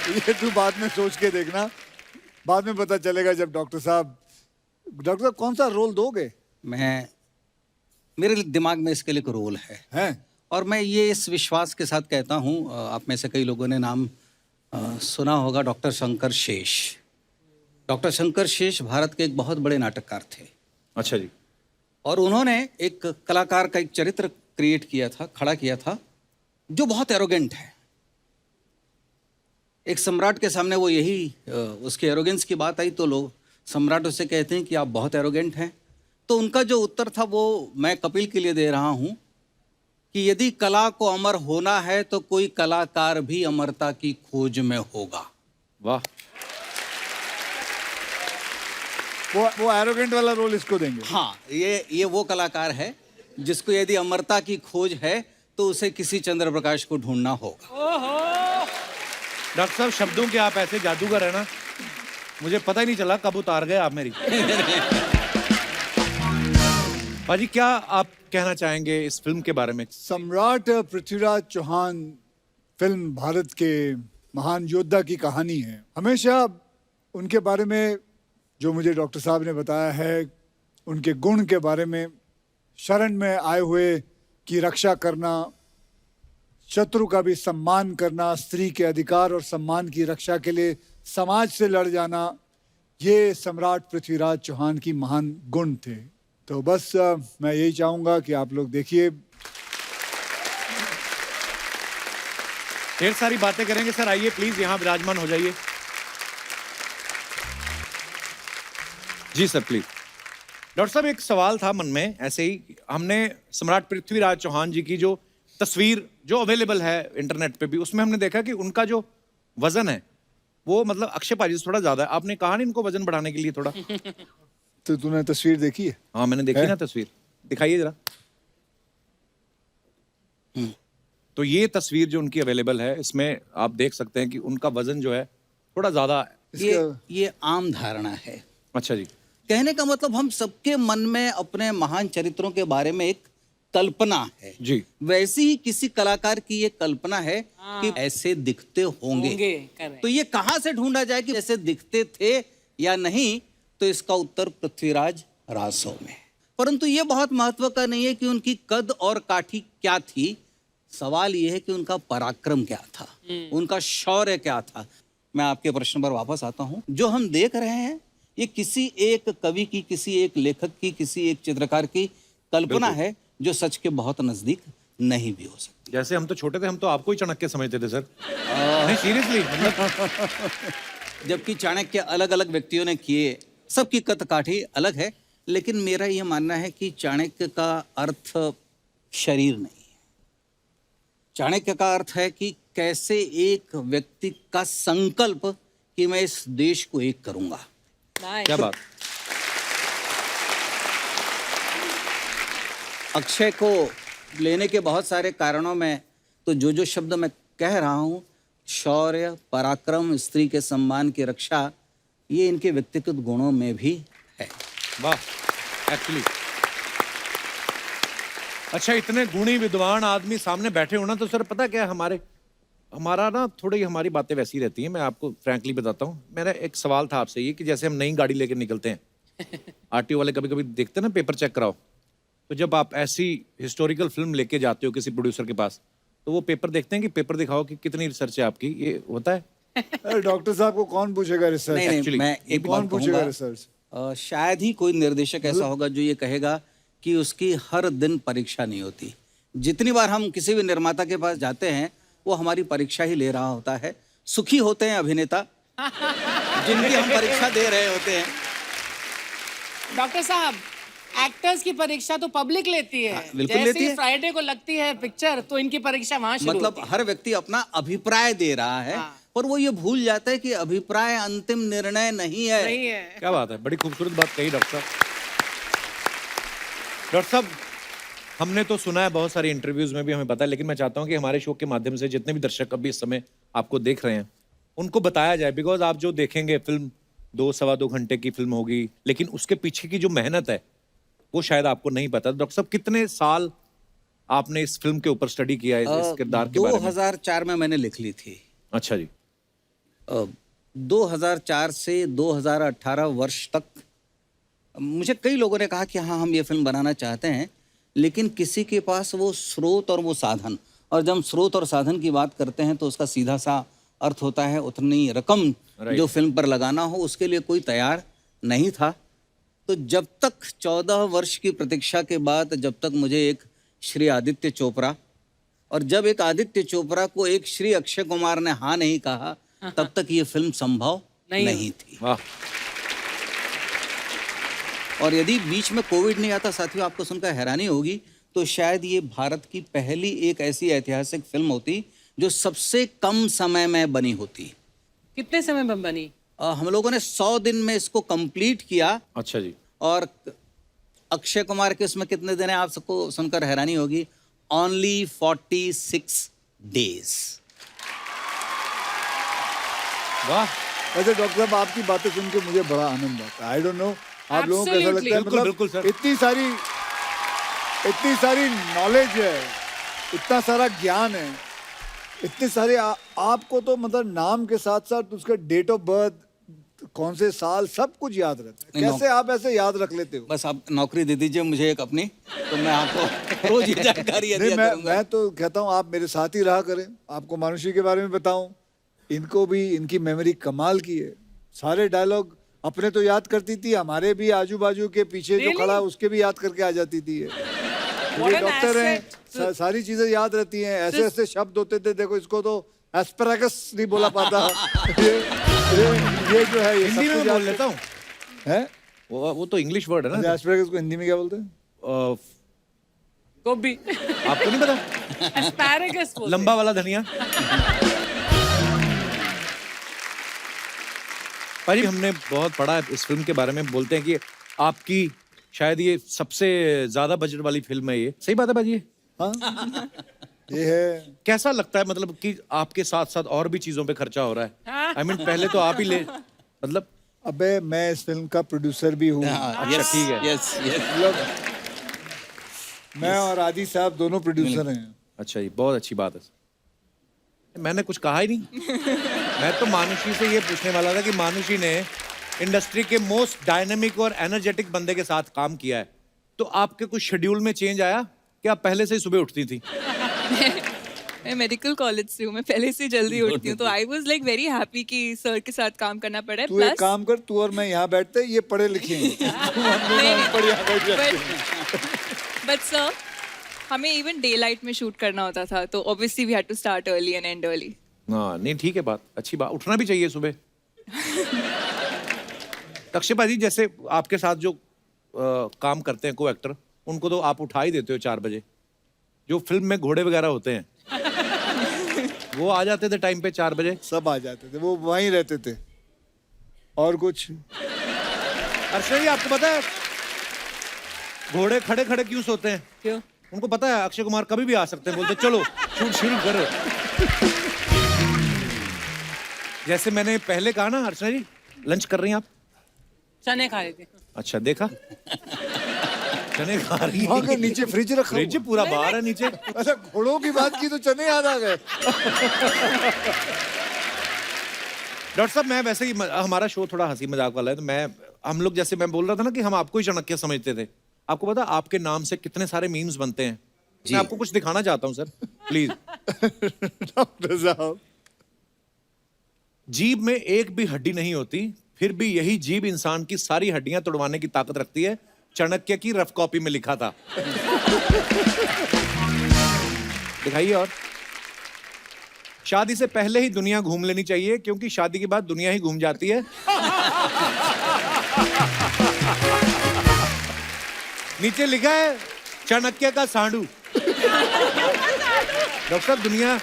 ये तू बाद में सोच के देखना, बाद में पता चलेगा जब डॉक्टर साहब कौन सा रोल दोगे? मेरे दिमाग में इसके लिए कोई रोल है और मैं ये इस विश्वास के साथ कहता हूँ, आप में से कई लोगों ने नाम सुना होगा डॉक्टर शंकर शेष। डॉक्टर शंकर शेष भारत के एक बहुत बड़े नाटककार थे। अच्छा जी। और उन्होंने एक कलाकार का एक चरित्र क्रिएट किया था, खड़ा किया था, जो बहुत एरोगेंट है। एक सम्राट के सामने वो यही उसके एरोगेंस की बात आई तो लोग सम्राट उससे कहते हैं कि आप बहुत एरोगेंट हैं। तो उनका जो उत्तर था वो मैं कपिल के लिए दे रहा हूँ कि यदि कला को अमर होना है तो कोई कलाकार भी अमरता की खोज में होगा। वाह। वो एरोगेंट वाला रोल इसको देंगे। हाँ, ये वो कलाकार है जिसको यदि अमरता की खोज है तो उसे किसी चंद्र प्रकाश को ढूंढना होगा। डॉक्टर साहब, शब्दों के आप ऐसे जादूगर है ना, मुझे पता ही नहीं चला कब उतार गए आप मेरी। पाजी क्या आप कहना चाहेंगे इस फिल्म के बारे में? सम्राट पृथ्वीराज चौहान फिल्म भारत के महान योद्धा की कहानी है। हमेशा उनके बारे में जो मुझे डॉक्टर साहब ने बताया है, उनके गुण के बारे में, शरण में आए हुए की रक्षा करना, शत्रु का भी सम्मान करना, स्त्री के अधिकार और सम्मान की रक्षा के लिए समाज से लड़ जाना, ये सम्राट पृथ्वीराज चौहान की महान गुण थे। तो बस मैं यही चाहूंगा कि आप लोग देखिए। ढेर सारी बातें करेंगे सर, आइए प्लीज यहाँ विराजमान हो जाइए। जी सर प्लीज। डॉक्टर साहब एक सवाल था मन में ऐसे ही, हमने सम्राट पृथ्वीराज चौहान जी की जो तस्वीर जो अवेलेबल है इंटरनेट पे भी, उसमें हमने देखा कि उनका जो वजन है वो मतलब अक्षय पाजी से थोड़ा ज्यादा है। आपने कहा नहीं इनको वजन बढ़ाने के लिए थोड़ा? तो तूने तस्वीर देखी है? हाँ मैंने देखी ना तस्वीर, दिखाइए जरा। तो ये तस्वीर जो उनकी अवेलेबल है, इसमें आप देख सकते हैं कि उनका वजन जो है थोड़ा ज्यादा है। ये आम धारणा है। अच्छा जी। कहने का मतलब हम सबके मन में अपने महान चरित्रों के बारे में एक कल्पना है जी। वैसी ही किसी कलाकार की ये कल्पना है कि ऐसे दिखते होंगे। तो ये कहाँ से ढूंढा जाए कि ऐसे दिखते थे या नहीं? तो इसका उत्तर पृथ्वीराज रासो में। परंतु ये बहुत महत्व का नहीं है कि उनकी कद और काठी क्या थी, सवाल ये है कि उनका पराक्रम क्या था, उनका शौर्य क्या था। मैं आपके प्रश्न पर वापस आता हूं। जो हम देख रहे हैं ये किसी एक कवि की, किसी एक लेखक की, किसी एक चित्रकार की कल्पना है जो सच के बहुत नजदीक नहीं भी हो सकती। जैसे हम तो छोटे थे, हम तो आपको ही चाणक्य समझते थे सर। नहीं सीरियसली मतलब। जबकि चाणक्य अलग अलग व्यक्तियों ने किए, सबकी कद काठी अलग है, लेकिन मेरा यह मानना है कि चाणक्य का अर्थ शरीर नहीं है। चाणक्य का अर्थ है कि कैसे एक व्यक्ति का संकल्प कि मैं इस देश को एक करूंगा। क्या बात। अक्षय को लेने के बहुत सारे कारणों में तो जो शब्द मैं कह रहा हूं, शौर्य, पराक्रम, स्त्री के सम्मान की रक्षा, ये इनके व्यक्तिगत गुणों में भी है। वाह एक्चुअली। अच्छा इतने गुणी विद्वान आदमी सामने बैठे होना, तो सर पता क्या हमारा ना थोड़ी हमारी बातें वैसी रहती हैं। मैं आपको फ्रैंकली बताता हूँ। मेरा एक सवाल था आपसे ये कि जैसे हम नई गाड़ी लेकर निकलते हैं, आरटीओ वाले कभी कभी देखते हैं ना पेपर चेक कराओ, तो जब आप ऐसी हिस्टोरिकल फिल्म लेके जाते हो किसी प्रोड्यूसर के पास, तो वो पेपर देखते हैं कि पेपर दिखाओ कि कितनी रिसर्च है आपकी। ये होता है? डॉक्टर साहब को कौन पूछेगा रिसर्च? नहीं, Actually, मैं एक कौन बात पूछेगा कहूंगा, रिसर्च? शायद ही कोई निर्देशक ऐसा होगा जो ये कहेगा कि उसकी हर दिन परीक्षा नहीं होती। जितनी बार हम किसी भी निर्माता के पास जाते हैं, वो हमारी परीक्षा ही ले रहा होता है। सुखी होते हैं अभिनेता जिनकी हम परीक्षा दे रहे होते हैं। डॉक्टर साहब, एक्टर्स की परीक्षा तो पब्लिक लेती है। बिल्कुल जैसे लेती है। फ्राइडे को लगती है पिक्चर, तो इनकी परीक्षा वहां शुरू मतलब होती है। हर व्यक्ति अपना अभिप्राय दे रहा है, पर वो ये भूल जाता है कि अभिप्राय अंतिम निर्णय नहीं है। नहीं है। क्या बात है, बड़ी खूबसूरत बात कही डॉक्टर साहब। डॉक्टर साहब हमने तो सुना है बहुत सारी इंटरव्यूज में भी हमें पता है, लेकिन मैं चाहता हूं कि हमारे शो के माध्यम से जितने भी दर्शक अभी इस समय आपको देख रहे हैं उनको बताया जाए, बिकॉज आप जो देखेंगे फिल्म 2-2.25 घंटे की फिल्म होगी, लेकिन उसके पीछे की जो मेहनत है वो शायद आपको नहीं पता। डॉक्टर साहब कितने साल आपने इस फिल्म के ऊपर स्टडी किया है, इस किरदार के बारे में? 2004 में मैंने लिख ली थी। अच्छा जी। 2004 से 2018 वर्ष तक मुझे कई लोगों ने कहा कि हाँ हम ये फिल्म बनाना चाहते हैं, लेकिन किसी के पास वो स्रोत और वो साधन, और जब हम स्रोत और साधन की बात करते हैं तो उसका सीधा सा अर्थ होता है उतनी रकम जो फिल्म पर लगाना हो, उसके लिए कोई तैयार नहीं था। तो जब तक 14 वर्ष की प्रतीक्षा के बाद जब तक मुझे एक श्री आदित्य चोपड़ा, और जब एक आदित्य चोपड़ा को एक श्री अक्षय कुमार ने हाँ नहीं कहा, तब तक ये फिल्म संभव नहीं थी। वाह। और यदि बीच में कोविड नहीं आता, साथियों आपको सुनकर हैरानी होगी, तो शायद ये भारत की पहली एक ऐसी ऐतिहासिक फिल्म होती जो सबसे कम समय में बनी होती। कितने समय में बनी? हम लोगों ने 100 दिन में इसको कंप्लीट किया। अच्छा जी। और अक्षय कुमार के उसमें कितने दिन है आप सबको सुनकर हैरानी होगी, ओनली 46 डेज। वाह। वैसे डॉक्टर साहब आपकी बातें सुन के मुझे बड़ा आनंद आता है। आई डोंट नो आप लोगों को कैसा लगता है? बिल्कुल, बिल्कुल सर। इतनी सारी इतनी सारी नॉलेज है, इतना सारा ज्ञान है, इतने सारे आपको तो मतलब नाम के साथ साथ उसका डेट ऑफ बर्थ, कौन से साल, सब कुछ याद रहता है। नहीं, कैसे आप ऐसे याद रख लेते हो? बस आप नौकरी दे दीजिए मुझे एक अपनी, तो मैं आपको रोज ये जानकारी नहीं, दिया करूंगा। मैं तो कहता हूँ आप मेरे साथ ही रहा करें, आपको मानुषी के बारे में बताऊं, इनको भी इनकी मेमोरी कमाल की है। सारे डायलॉग अपने तो याद करती थी, हमारे भी आजू बाजू के पीछे जो खड़ा है उसके भी याद करके आ जाती थी ये। What an डॉक्टर हैं, asset. सारी चीजें याद रहती हैं। ऐसे ऐसे शब्द होते थे, देखो इसको तो एस्पैरागस नहीं बोला पाता। ये जो है ये हिंदी सब में कुछ मैं याद बोल लेता हूँ। है। वो तो इंग्लिश वर्ड है ना। एस्पैरागस को हिंदी में क्या बोलते हैं? गोभी आपको नहीं पता? एस्पैरागस बोलते लंबा वाला धनिया। भाई हमने बहुत पढ़ा है इस फिल्म के बारे में, बोलते हैं कि आपकी शायद ये सबसे ज्यादा बजट वाली फिल्म है। ये सही बात है भाजी? हाँ, ये है। कैसा लगता है मतलब कि आपके साथ साथ और भी चीजों पे खर्चा हो रहा है? I mean, पहले तो आप ही ले मतलब। अबे मैं इस फिल्म का प्रोड्यूसर भी हूँ। अच्छा ठीक है। Yes yes. मतलब मैं और आदि साहब दोनों प्रोड्यूसर हैं। अच्छा ये बहुत अच्छी बात है। मैंने कुछ कहा ही नहीं। मैं तो मानुषी से ये पूछने वाला था कि मानुषी ने इंडस्ट्री के मोस्ट डायनेमिक और एनर्जेटिक बंदे के साथ काम किया है, तो आपके कुछ शेड्यूल में चेंज आया कि आप पहले से ही सुबह उठती थी? मैं मेडिकल कॉलेज से हूँ, मैं पहले से जल्दी उठती हूँ, तो I was like very happy कि सर के साथ काम करना पड़ा है। तू एक काम कर, तू और मैं यहाँ बैठते, ये पढ़े लिखे हैं। तुम हम दोनों अनपढ़ यहाँ बैठ जाते हैं। बट सर हमें इवन डे लाइट में शूट करना होता था, तो obviously we had to start early and and early. हाँ नहीं ठीक है, बात अच्छी बात, उठना भी चाहिए सुबह। तक्षपा जी जैसे आपके साथ जो काम करते हैं को एक्टर, उनको तो आप उठा ही देते हो 4 बजे। जो फिल्म में घोड़े वगैरह होते हैं वो आ जाते थे टाइम पे 4 बजे। सब आ जाते थे, वो वहीं रहते थे। और कुछ अर्षद जी आपको पता है घोड़े खड़े खड़े क्यों सोते हैं? क्यों? उनको पता है अक्षय कुमार कभी भी आ सकते हैं, बोलते चलो शूट शुरू करो। जैसे मैंने पहले कहा ना, अर्चना जी लंच कर रही हैं आप? चने खा रहे थे। अच्छा देखा, चने खा रही वहाँ के हैं। नीचे फ्रिज रखा फ्रिज हुआ। पूरा बाहर है नीचे। अच्छा घोड़ों की बात की तो चने याद आ गए। डॉक्टर साहब मैं वैसे ही हमारा शो थोड़ा हंसी मजाक वाला है, तो हम लोग जैसे मैं बोल रहा था ना कि हम आपको ही चाणक्य समझते थे। आपको पता आपके नाम से कितने सारे मीम्स बनते हैं? मैं आपको कुछ दिखाना चाहता हूँ सर प्लीज। डॉक्टर साहब, जीभ में एक भी हड्डी नहीं होती, फिर भी यही जीभ इंसान की सारी हड्डियां तोड़वाने की ताकत रखती है। चाणक्य की रफ कॉपी में लिखा था। दिखाइए। और शादी से पहले ही दुनिया घूम लेनी चाहिए, क्योंकि शादी के बाद दुनिया ही घूम जाती है। नीचे लिखा है चाणक्य का सांडू। डॉक्टर साहब दुनिया,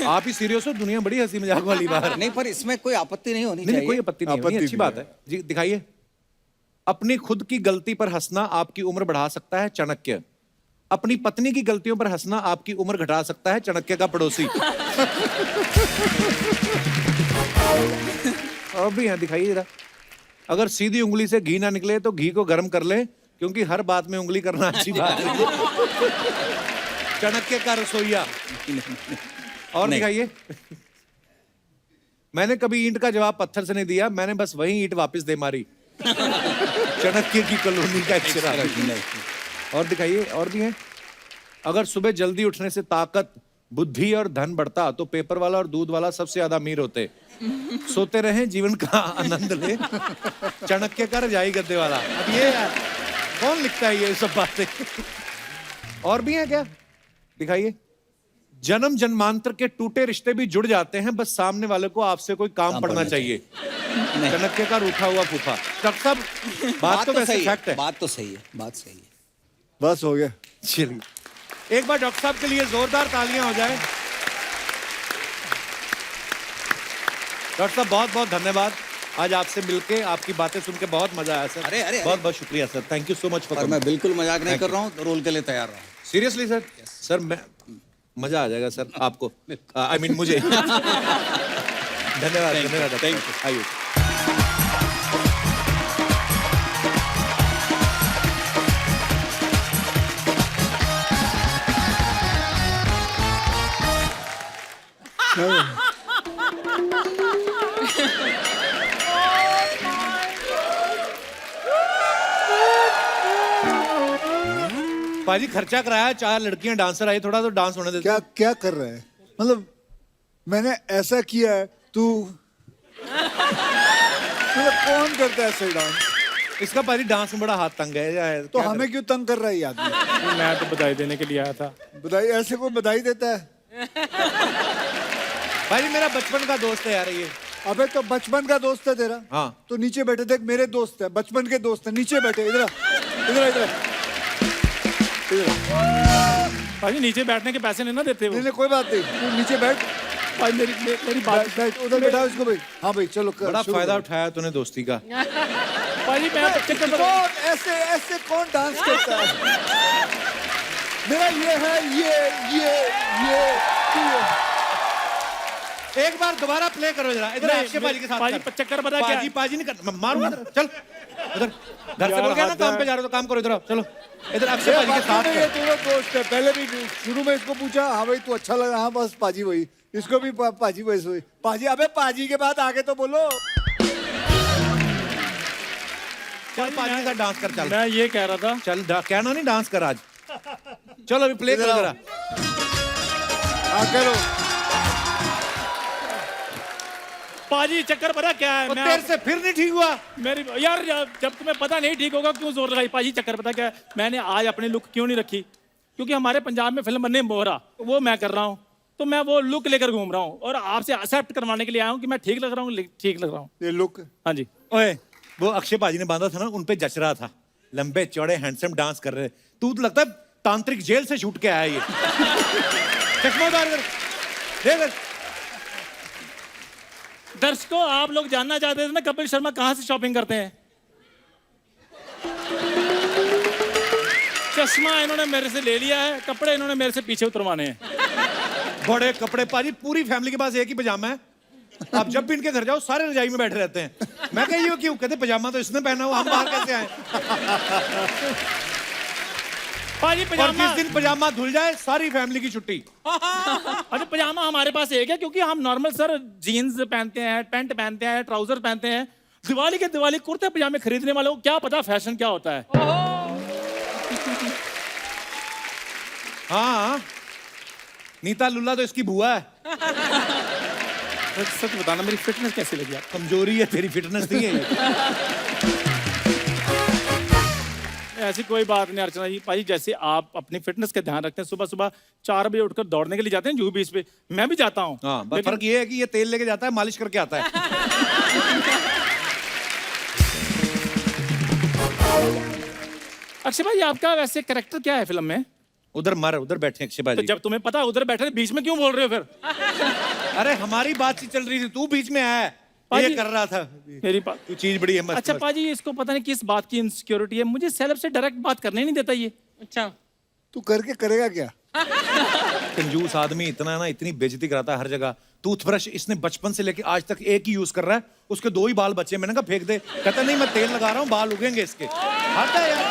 आप ही सीरियस हो, दुनिया बड़ी हंसी मजाक वाली बात है। नहीं पर इसमें कोई आपत्ति नहीं होनी नहीं चाहिए। कोई आपत्ति नहीं होनी, अच्छी भी बात है। है जी। दिखाइए। अपनी खुद की गलती पर हंसना आपकी उम्र बढ़ा सकता है चाणक्य। अपनी पत्नी की गलतियों पर हंसना आपकी उम्र घटा सकता है चाणक्य का पड़ोसी। और भी है, दिखाइए जरा। अगर सीधी उंगली से घी ना निकले तो घी को गर्म कर ले, क्योंकि हर बात में उंगली करना अच्छी बात है। चाणक्य का रसोइया। और दिखाइए। मैंने कभी ईंट का जवाब पत्थर से नहीं दिया, मैंने बस वही ईंट वापस दे मारी। चाणक्य की कॉलोनी का अक्षरा। और दिखाइए। और भी है। अगर सुबह जल्दी उठने से ताकत, बुद्धि और धन बढ़ता तो पेपर वाला और दूध वाला सबसे ज्यादा अमीर होते। सोते रहे, जीवन का आनंद ले, चाणक्य का रजाई गद्दे वाला। अब ये यार कौन लिखता है ये सब बातें? और भी है क्या? दिखाइए। जन्म जन्मांतर के टूटे रिश्ते भी जुड़ जाते हैं, बस सामने वाले को आपसे कोई काम पड़ना चाहिए। चाणक्य का रूठा हुआ फूफा। डॉक्टर साहब बात तो वैसे सही है, फैक्ट है। बात तो सही है, बात सही है। बस हो गया। चलिए एक बार डॉक्टर साहब के लिए जोरदार तालियां हो जाए। डॉक्टर साहब बहुत बहुत धन्यवाद, आज आपसे मिलके आपकी बातें सुन के बहुत मजा आया सर। अरे बहुत बहुत शुक्रिया sir, thank you so much for. और मैं बिल्कुल मजाक नहीं कर रहा हूँ, रोल के लिए तैयार रहा हूँ। Seriously sir? सर मैं मजा आ जाएगा सर आपको, आई मीन मुझे। धन्यवाद धन्यवाद। Thank you. आइए। पाजी खर्चा कराया, 4 लड़कियां डांसर आई, थोड़ा तो डांस होने देते। क्या क्या कर रहा है? मतलब मैंने ऐसा किया है, तू मतलब कौन करता है ऐसे डांस? इसका पाजी डांस में बड़ा हाथ तंग है। तो हमें क्यों तंग कर रहा है ये आदमी? मैं तो बधाई देने के लिए आया था। बधाई? ऐसे कोई बधाई देता है? भाई मेरा बचपन का दोस्त है यार ये। अबे तो बचपन का दोस्त है तेरा? हाँ। तो नीचे बैठे, देख मेरे दोस्त है, बचपन के दोस्त है, नीचे बैठे, इधर आ, इधर आ, इधर आ, इधर आ। भाजी नीचे बैठने के पैसे नहीं ना देते वो। नहीं नहीं कोई बात नहीं, तू नीचे बैठ, भाई मेरी बात बैठ बैठ, उधर बैठा इसको भाई। हाँ भाई चलो कर, बड़ा शुरू फायदा करो। उठाया तूने दोस्ती का। भाजी मैं कौन ऐसे ऐसे कौन डांस करता है? मेरा ये है, ये एक बार दोबारा प्ले करो जरा, इधर नहीं, अक्षय पाजी के साथ पाजी, कर। चक्कर पता क्या है? पाजी पाजी नहीं कर, मारूंगा इधर, चल इधर। घर से बोल गया ना काम पे जा रहे हो तो काम करो, इधर आओ, चलो इधर अक्षय पाजी के साथ ये कर। दोनों दोस्त है। पहले भी शुरू में इसको पूछा, हाँ भाई तू अच्छा लगा, हाँ बस पाजी वही, इसको भी पाजी वही पाजी। अबे पाजी के बाद आगे तो बोलो। चल पाजी के साथ डांस कर, चल मैं ये कह रहा था, चल क्या ना नहीं डांस कर आज। चलो अभी प्ले करो जरा। हाँ करो। पाजी चक्कर पता क्या है? और तेरे से फिर नहीं ठीक हुआ? मेरी यार जब तुम्हें पता नहीं ठीक होगा क्यों जोर लगाई? पाजी चक्कर पता क्या है? मैंने आज अपनी लुक क्यों नहीं रखी? क्योंकि हमारे पंजाब में फिल्म बनने मोहरा, वो मैं कर रहा हूँ, तो मैं वो लुक लेकर घूम रहा हूँ और आपसे एक्सेप्ट करवाने के लिए आया हूँ कि मैं ठीक लग रहा हूँ, ठीक लग रहा हूँ। ये लुक हाँ जी। ओए वो अक्षय पाजी ने बांधा था ना, उन पे जच रहा था, लंबे चौड़े हैंडसम डांस कर रहे। तू तो लगता है तांत्रिक जेल से छूट के आया ये। चश्मा उतार कर देख। दर्शकों आप लोग जानना चाहते थे ना कपिल शर्मा कहाँ से शॉपिंग करते हैं? चश्मा इन्होंने मेरे से ले लिया है, कपड़े इन्होंने मेरे से पीछे उतरवाने हैं। बड़े कपड़े पाजी, पूरी फैमिली के पास एक ही पजामा है। आप जब भी इनके घर जाओ सारे रजाई में बैठे रहते हैं। मैं कह ये क्यों? कहते पजामा तो इसने पहना हुआ, हम बाहर कैसे आए? पाजी और पजामा, जिस दिन पजामा धुल जाए सारी फैमिली की छुट्टी। अरे पजामा हमारे पास एक है क्योंकि हम नॉर्मल सर जीन्स पहनते हैं, पैंट पहनते हैं, ट्राउजर पहनते हैं। दिवाली के दिवाली कुर्ते पजामे खरीदने वालों को क्या पता फैशन क्या होता है। हाँ नीता लुल्ला तो इसकी बुआ है। सच बताना मेरी फिटनेस कैसी लगी आपको? कमजोरी है तेरी, फिटनेस नहीं है ये। ऐसी कोई बात नहीं अर्चना जी। भाई जैसे आप अपनी फिटनेस का ध्यान रखते हैं, सुबह सुबह 4 बजे उठकर दौड़ने के लिए जाते हैं जुहू बीच पे, मैं भी जाता हूँ। हाँ बस लेकिन- फर्क ये है कि ये तेल लेके जाता है, मालिश करके आता है। अक्षय भाई आपका वैसे कैरेक्टर क्या है फिल्म में? उधर मर, उधर बैठे अक्षय तो भाजी। जब तुम्हें पता है उधर बैठे बीच में क्यों बोल रहे हो फिर? अरे हमारी बातचीत चल रही थी, तू बीच में आया, ये पाजी- कर रहा था। मेरी बात। तू चीज बड़ी है मस्त। अच्छा मस्त। पाजी इसको पता नहीं किस बात की इनसिक्योरिटी है, मुझे सेलेब से डायरेक्ट बात करने नहीं देता ये। अच्छा तू करके करेगा क्या? कंजूस आदमी इतना है ना, इतनी बेइज्जती कराता है हर जगह। टूथब्रश इसने बचपन से लेके आज तक एक ही यूज कर रहा है, उसके 2 ही बाल बचे। मैंने कहा फेंक दे, कहता नहीं मैं तेल लगा रहा हूँ, बाल उगेंगे इसके। हद है यार।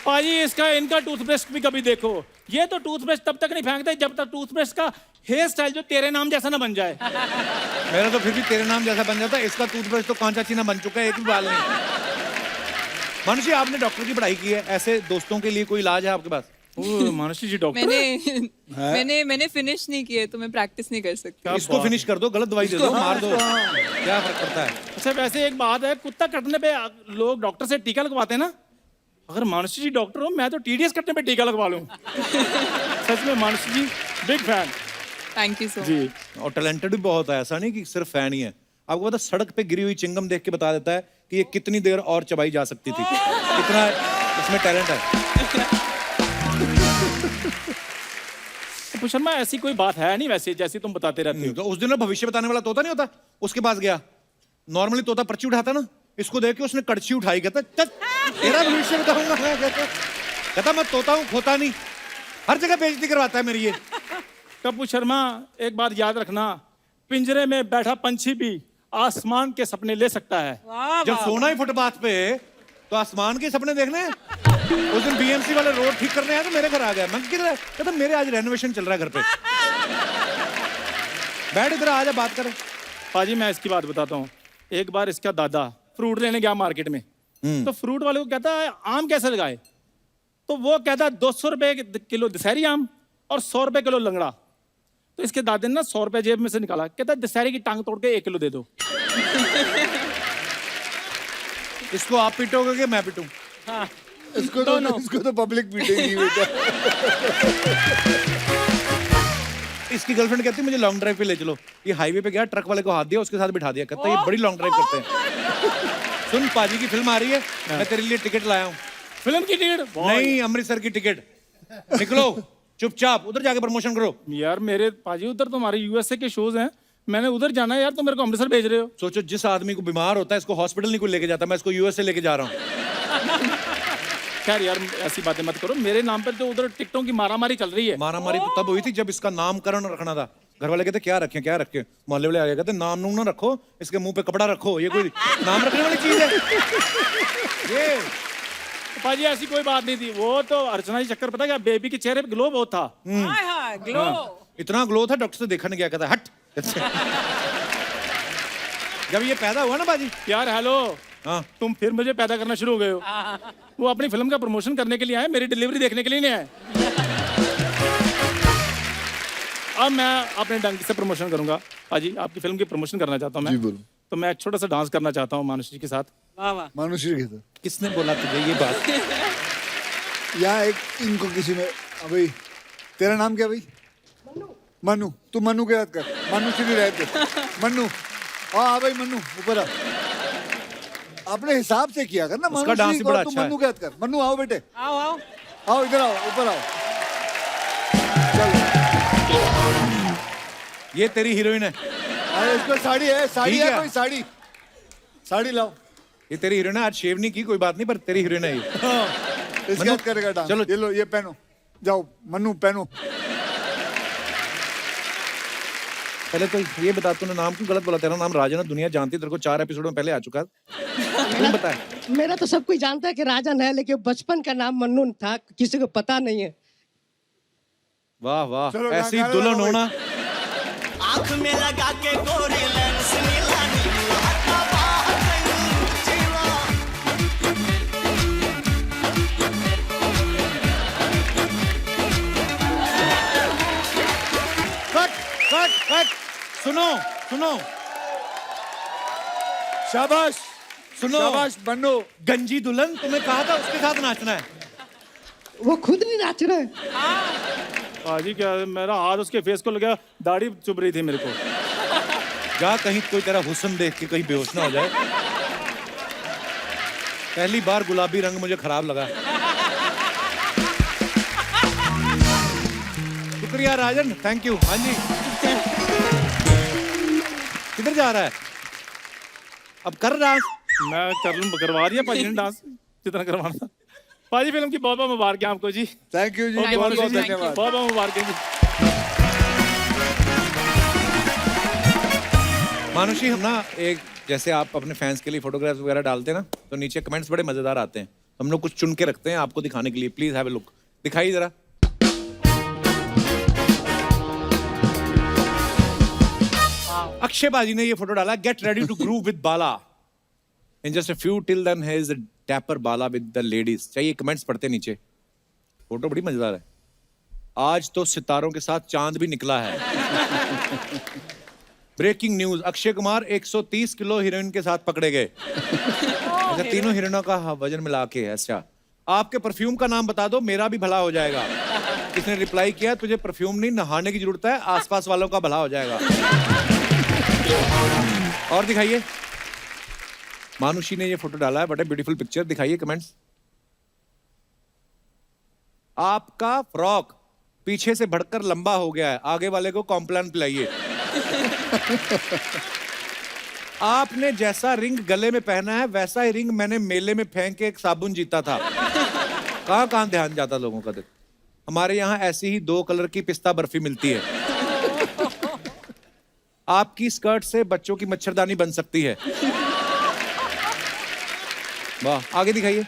पाजी इसका इनका टूथब्रश भी कभी देखो। ये तो टूथब्रश तब तक नहीं फेंकते जब तक टूथब्रश का हेयर स्टाइल जो तेरे नाम जैसा ना बन जाए। मेरा तो फिर भी तेरे नाम जैसा बन जाता है, इसका टूथब्रश तो कांचा चीना बन चुका है, एक भी बाल नहीं। मनुष्य आपने डॉक्टर की पढ़ाई की है, ऐसे दोस्तों के लिए कोई इलाज है आपके पास? मानसी जी डॉक्टर मैंने फिनिश नहीं किए तो मैं प्रैक्टिस नहीं कर सकती। इसको फिनिश कर दो, गलत दवाई दे दो, मार दो, क्या फर्क पड़ता है? अच्छा वैसे एक बात है, कुत्ता कटने पे लोग डॉक्टर से टीका लगवाते हैं ना। अगर मानसी जी डॉक्टर हो, मैं तो टीडीएस कटने पे टीका लगवा लूं। सच में Mansi ji big fan. Thank you so much. जी और टैलेंटेड भी बहुत है, ऐसा नहीं कि सिर्फ फैन ही है। आपको पता सड़क पे गिरी हुई चिंगम देख के बता देता है कि ये कितनी देर और चबाई जा सकती थी, इतना इसमें टैलेंट है। तो शर्मा ऐसी कोई बात है नहीं वैसे, जैसे तुम बताते रहते हो। तो उस दिन ना भविष्य बताने वाला तोता नहीं होता, उसके पास गया। नॉर्मली तोता पर्ची उठाता ना, इसको देख के उसने कड़छी उठाई, कहता चल तेरा भविष्य बताऊंगा। कहता मैं तोता हूँ, खोता नहीं, हर जगह बेइज्जती करवाता है मेरी ये। कपूर शर्मा एक बात याद रखना, पिंजरे में बैठा पंछी भी आसमान के सपने ले सकता है। जब सोना ही फुटपाथ पे तो आसमान के सपने देखने हैं। उस दिन बीएमसी वाले रोड ठीक करने आया तो मेरे घर आ गया। मैं किधर है? कहता मेरे आज रेनोवेशन चल रहा है घर पे। बैठ इधर, आ जा बात करें। पाजी मैं इसकी बात बताता हूँ। एक बार इसका दादा फ्रूट लेने गया मार्केट में, तो फ्रूट वाले को कहता है आम कैसे लगाए, तो वो कहता 200 रुपए किलो दशहरी आम और 100 रुपए किलो लंगड़ा। तो इसके दादे ने ना 100 रुपए जेब में से निकाला, कहता दशहरी की टांग तोड़ के 1 किलो दे दो। इसको आप पीटोगे कि मैं पीटूं? हाँ इसको तो पब्लिक पीटेगी बेटा। इसकी गर्लफ्रेंड कहती है मुझे लॉन्ग ड्राइव पे ले चलो। ये हाईवे पे गया, ट्रक वाले को हाथ दिया, उसके साथ बिठा दिया, कहता ये बड़ी लॉन्ग ड्राइव करते हैं। सुन, पाजी की फिल्म आ रही है, मैं तेरे लिए टिकट लाया हूँ। फिल्म की टिकट नहीं, अमृतसर की टिकट। निकलो चुपचाप, उधर जाके प्रमोशन करो। यार मेरे पाजी उधर तो हमारे यूएसए के शोज हैं, मैंने उधर जाना है यार, तो मेरे को अमृतसर भेज रहे हो। सोचो, जिस आदमी को बीमार होता है इसको हॉस्पिटल नहीं कोई लेके जाता, मैं इसको यूएसए लेके जा रहा हूँ। खैर यार ऐसी बातें मत करो, मेरे नाम पर तो उधर टिकटों की मारामारी चल रही है। मारामारी तो तब हुई थी जब इसका नामकरण रखना था। घर वाले कहते क्या रखें क्या रखें, मोहल्ले वाले आ गए कहते नाम नूम ना रखो, इसके मुंह पे कपड़ा रखो, ये कोई नाम रखने वाली चीज है ये? पाजी ऐसी कोई बात नहीं थी, वो तो अर्चना जी चक्कर, पता क्या बेबी के चेहरे पे ग्लो बहुत था। ग्लो। इतना ग्लो था, डॉक्टर से देखा नहीं गया, कहता हट। जब ये पैदा हुआ ना बाजी, यार हेलो, हाँ तुम फिर मुझे पैदा करना शुरू हो गए हो। वो अपनी फिल्म का प्रमोशन करने के लिए आए, मेरी डिलीवरी देखने के लिए नहीं आए। अब मैं अपने ढंग से प्रमोशन करूंगा। पाजी आपकी फिल्म की प्रमोशन करना चाहता हूँ मैं। जी बोलो। तो मैं एक छोटा सा डांस करना चाहता हूँ मानुषी के साथ। वाह वाह। मानुषी के साथ किसने बोला तुझे ये बात? यहाँ एक इनको किसी ने, अभी तेरा नाम क्या भाई? मनु। तू मनु के याद कर, मानुषी नहीं रहते। मनु, हाँ भाई मनु, ऊपर आ। अपने हिसाब से किया कर ना। उसका डांस ही बड़ा तू अच्छा है। मनु के याद कर। मनु आओ बेटे, आओ आओ। आओ इधर आओ, ऊपर आओ। चलो, ये तेरी हीरोइन है? अरे इसको साड़ी है, साड़ी ठीक है है। कोई साड़ी, साड़ी लाओ। ये तेरी हीरोइन है। आज शेव नहीं की, कोई बात नहीं, पर तेरी हीरोइन है ये। इसके याद करेगा डांस। चलो। ये लो, ये पहनो, जाओ मनु पहनो। पहले तो ये बता, तूने नाम क्यों गलत बोला? तेरा नाम राजन है, दुनिया जानती है तेरे को, 4 एपिसोड में पहले आ चुका है। तू बता। मेरा तो सब कोई जानता है कि राजन है, लेकिन बचपन का नाम मन्नू था, किसी को पता नहीं है। वाह वाह, चलो, ऐसी गाना दुल्हन लगाओ होना। आँख में लगा के गोरी लेंस नीला नीला हटा बाहर जीवा। Cut cut cut. सुनो सुनो शाबाश, सुनो, शाबाश मनु। गंजी दुल्हन, तुम्हें कहा था उसके साथ नाचना है। वो खुद नहीं नाच रहे। पाजी क्या, मेरा हाथ उसके फेस को लगा, दाढ़ी चुभ रही थी मेरे को। जा कहीं कोई तेरा हुस्न देख के कहीं बेहोश ना हो जाए। पहली बार गुलाबी रंग मुझे खराब लगा। शुक्रिया राजन, थैंक यू। हाँ जी, किधर जा रहा है? अब कर डांस। मैं कर लूँ, करवा दिया पाजी ने डांस जितना करवाना था। पाजी फिल्म की बहुत बहुत मुबारक है आपको जी। थैंक यू जी, बहुत बहुत बहुत you, thank धन्यवाद। बहुत मुबारक है जी। मानुषी, हम ना एक, जैसे आप अपने फैंस के लिए फोटोग्राफ्स वगैरह डालते हैं ना, तो नीचे कमेंट्स बड़े मजेदार आते हैं। हम लोग कुछ चुन के रखते हैं आपको दिखाने के लिए। प्लीज हैव अ लुक, दिखाइए जरा। अक्षय बाजी ने ये फोटो डाला, get ready to groove with Bala in just a few till then he is a dapper Bala with the ladies. चाहिए कमेंट्स पढ़ते नीचे। फोटो बड़ी मजेदार है। आज तो सितारों के साथ चांद भी निकला है। Breaking news, Akshay Kumar 130 kilo heroine के साथ पकड़े गए। अच्छा, तीनों हीरोइनों का वजन मिला के। अच्छा, आपके परफ्यूम का नाम बता दो, मेरा भी भला हो जाएगा। किसने रिप्लाई किया, तुझे परफ्यूम नहीं नहाने की जरूरत है, आसपास वालों का भला हो जाएगा। और दिखाइए। मानुषी ने ये फोटो डाला है, बट ए ब्यूटीफुल पिक्चर। दिखाइए कमेंट्स। आपका फ्रॉक पीछे से बढ़कर लंबा हो गया है, आगे वाले को कॉम्प्लान पिलाइए। आपने जैसा रिंग गले में पहना है, वैसा ही रिंग मैंने मेले में फेंक के एक साबुन जीता था। कहां कहां ध्यान जाता लोगों का। देख, हमारे यहाँ ऐसी ही 2 कलर की पिस्ता बर्फी मिलती है। आपकी स्कर्ट से बच्चों की मच्छरदानी बन सकती है। वाह, आगे दिखाइए।